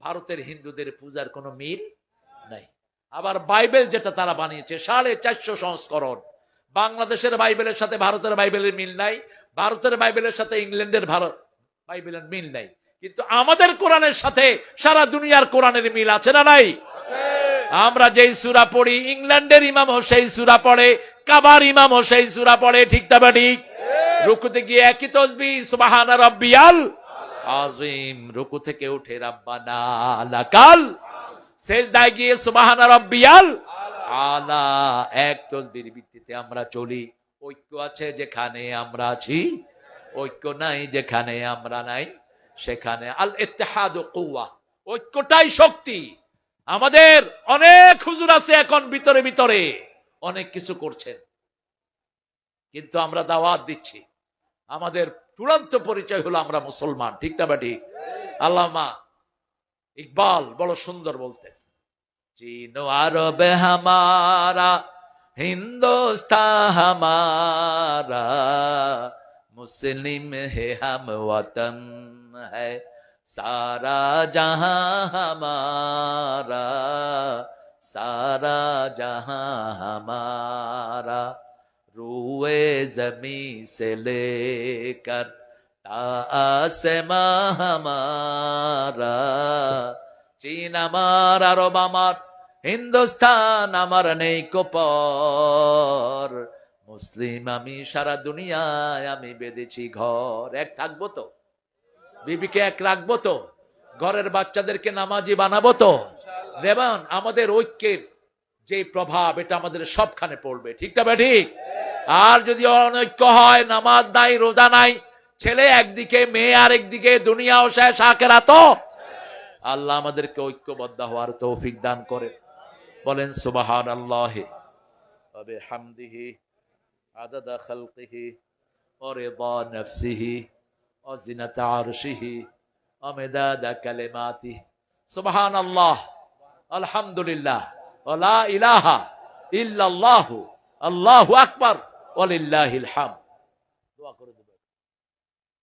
ভারতের হিন্দুদের পূজার কোনো মিল নাই। আবার বাইবেল যেটা তারা বানিয়েছে 450 সংস্করণ, বাংলাদেশের বাইবেলের সাথে ভারতের বাইবেলের মিল নাই, ভারতের বাইবেলের সাথে ইংল্যান্ডের বাইবেলের মিল নাই। কিন্তু আমাদের কোরআনের সাথে সারা দুনিয়ার কোরআনের মিল আছে না নাই? আমরা যেই সূরা পড়ি, ইংল্যান্ডের ইমামও সেই সূরা পড়ে, কাবার ইমামও সেই সূরা পড়ে, ঠিক না ঠিক? রুকুতে গিয়ে একই তাসবিহ সুবহান রাব্বিয়াল আযীম, রুকু থেকে উঠে রাব্বানা লাকাল, সেজদায় গিয়ে সুবহান রাব্বিয়াল আলা, এক তাসবিহর ভিত্তিতে আমরা চলি। ঐক্য আছে যেখানে আমরা আছি, ঐক্য নাই যেখানে আমরা নাই সেখানে। আল ইত্তিহাদু কুওয়া, ঐক্যটাই শক্তি। আমাদের অনেক হুজুর আছে এখন ভিতরে ভিতরে অনেক কিছু করছেন, কিন্তু আমরা দাওয়াত দিচ্ছি, আমাদের চূড়ান্ত পরিচয় হলো আমরা মুসলমান, ঠিক না ঠিক? আল্লামা ইকবাল বড় সুন্দর বলতেন, চীন আরব হামারা, হিন্দুস্তান হামারা, মুসলিম হে হাম ওয়াতন है, सारा जहां हमारा, सारा जहां हमारा, रूए जमी से लेकर ता आसमां हमारा, चीन আমার, আরব আমার, হিন্দুস্তান আমার নেই কোপর, মুসলিম আমি সারা দুনিয়ায় আমি বেঁধেছি ঘর। এক থাকবো তো? বিবিকে এক রাখবো তো? ঘরের বাচ্চাদেরকে নামাজি বানাবো তো? যেমন আমাদের ঐক্যের যে প্রভাব, এটা আমাদের সবখানে পড়বে, ঠিক না ঠিক? আর যদি অনৈক্য হয়, নামাজ নাই, রোজা নাই, ছেলে একদিকে, মেয়ে আরেকদিকে, দুনিয়াও শেষ, আখিরাতও। আল্লাহ আমাদেরকে ঐক্যবদ্ধ হওয়ার তৌফিক দান করেন। বলেন সুবহানাল্লাহি ওয়া বিহামদিহি আদাদা খালকিহি ওয়া রিদা নাফসিহি ওয়া জিনাতা আরশিহি ওয়া মিদাদা কালিমাতিহি, সুবহানাল্লাহ, আলহামদুলিল্লাহ, ওয়া লা ইলাহা ইল্লাল্লাহু, আল্লাহু আকবার, ওয়া লিল্লাহিল হামদ। দোয়া করে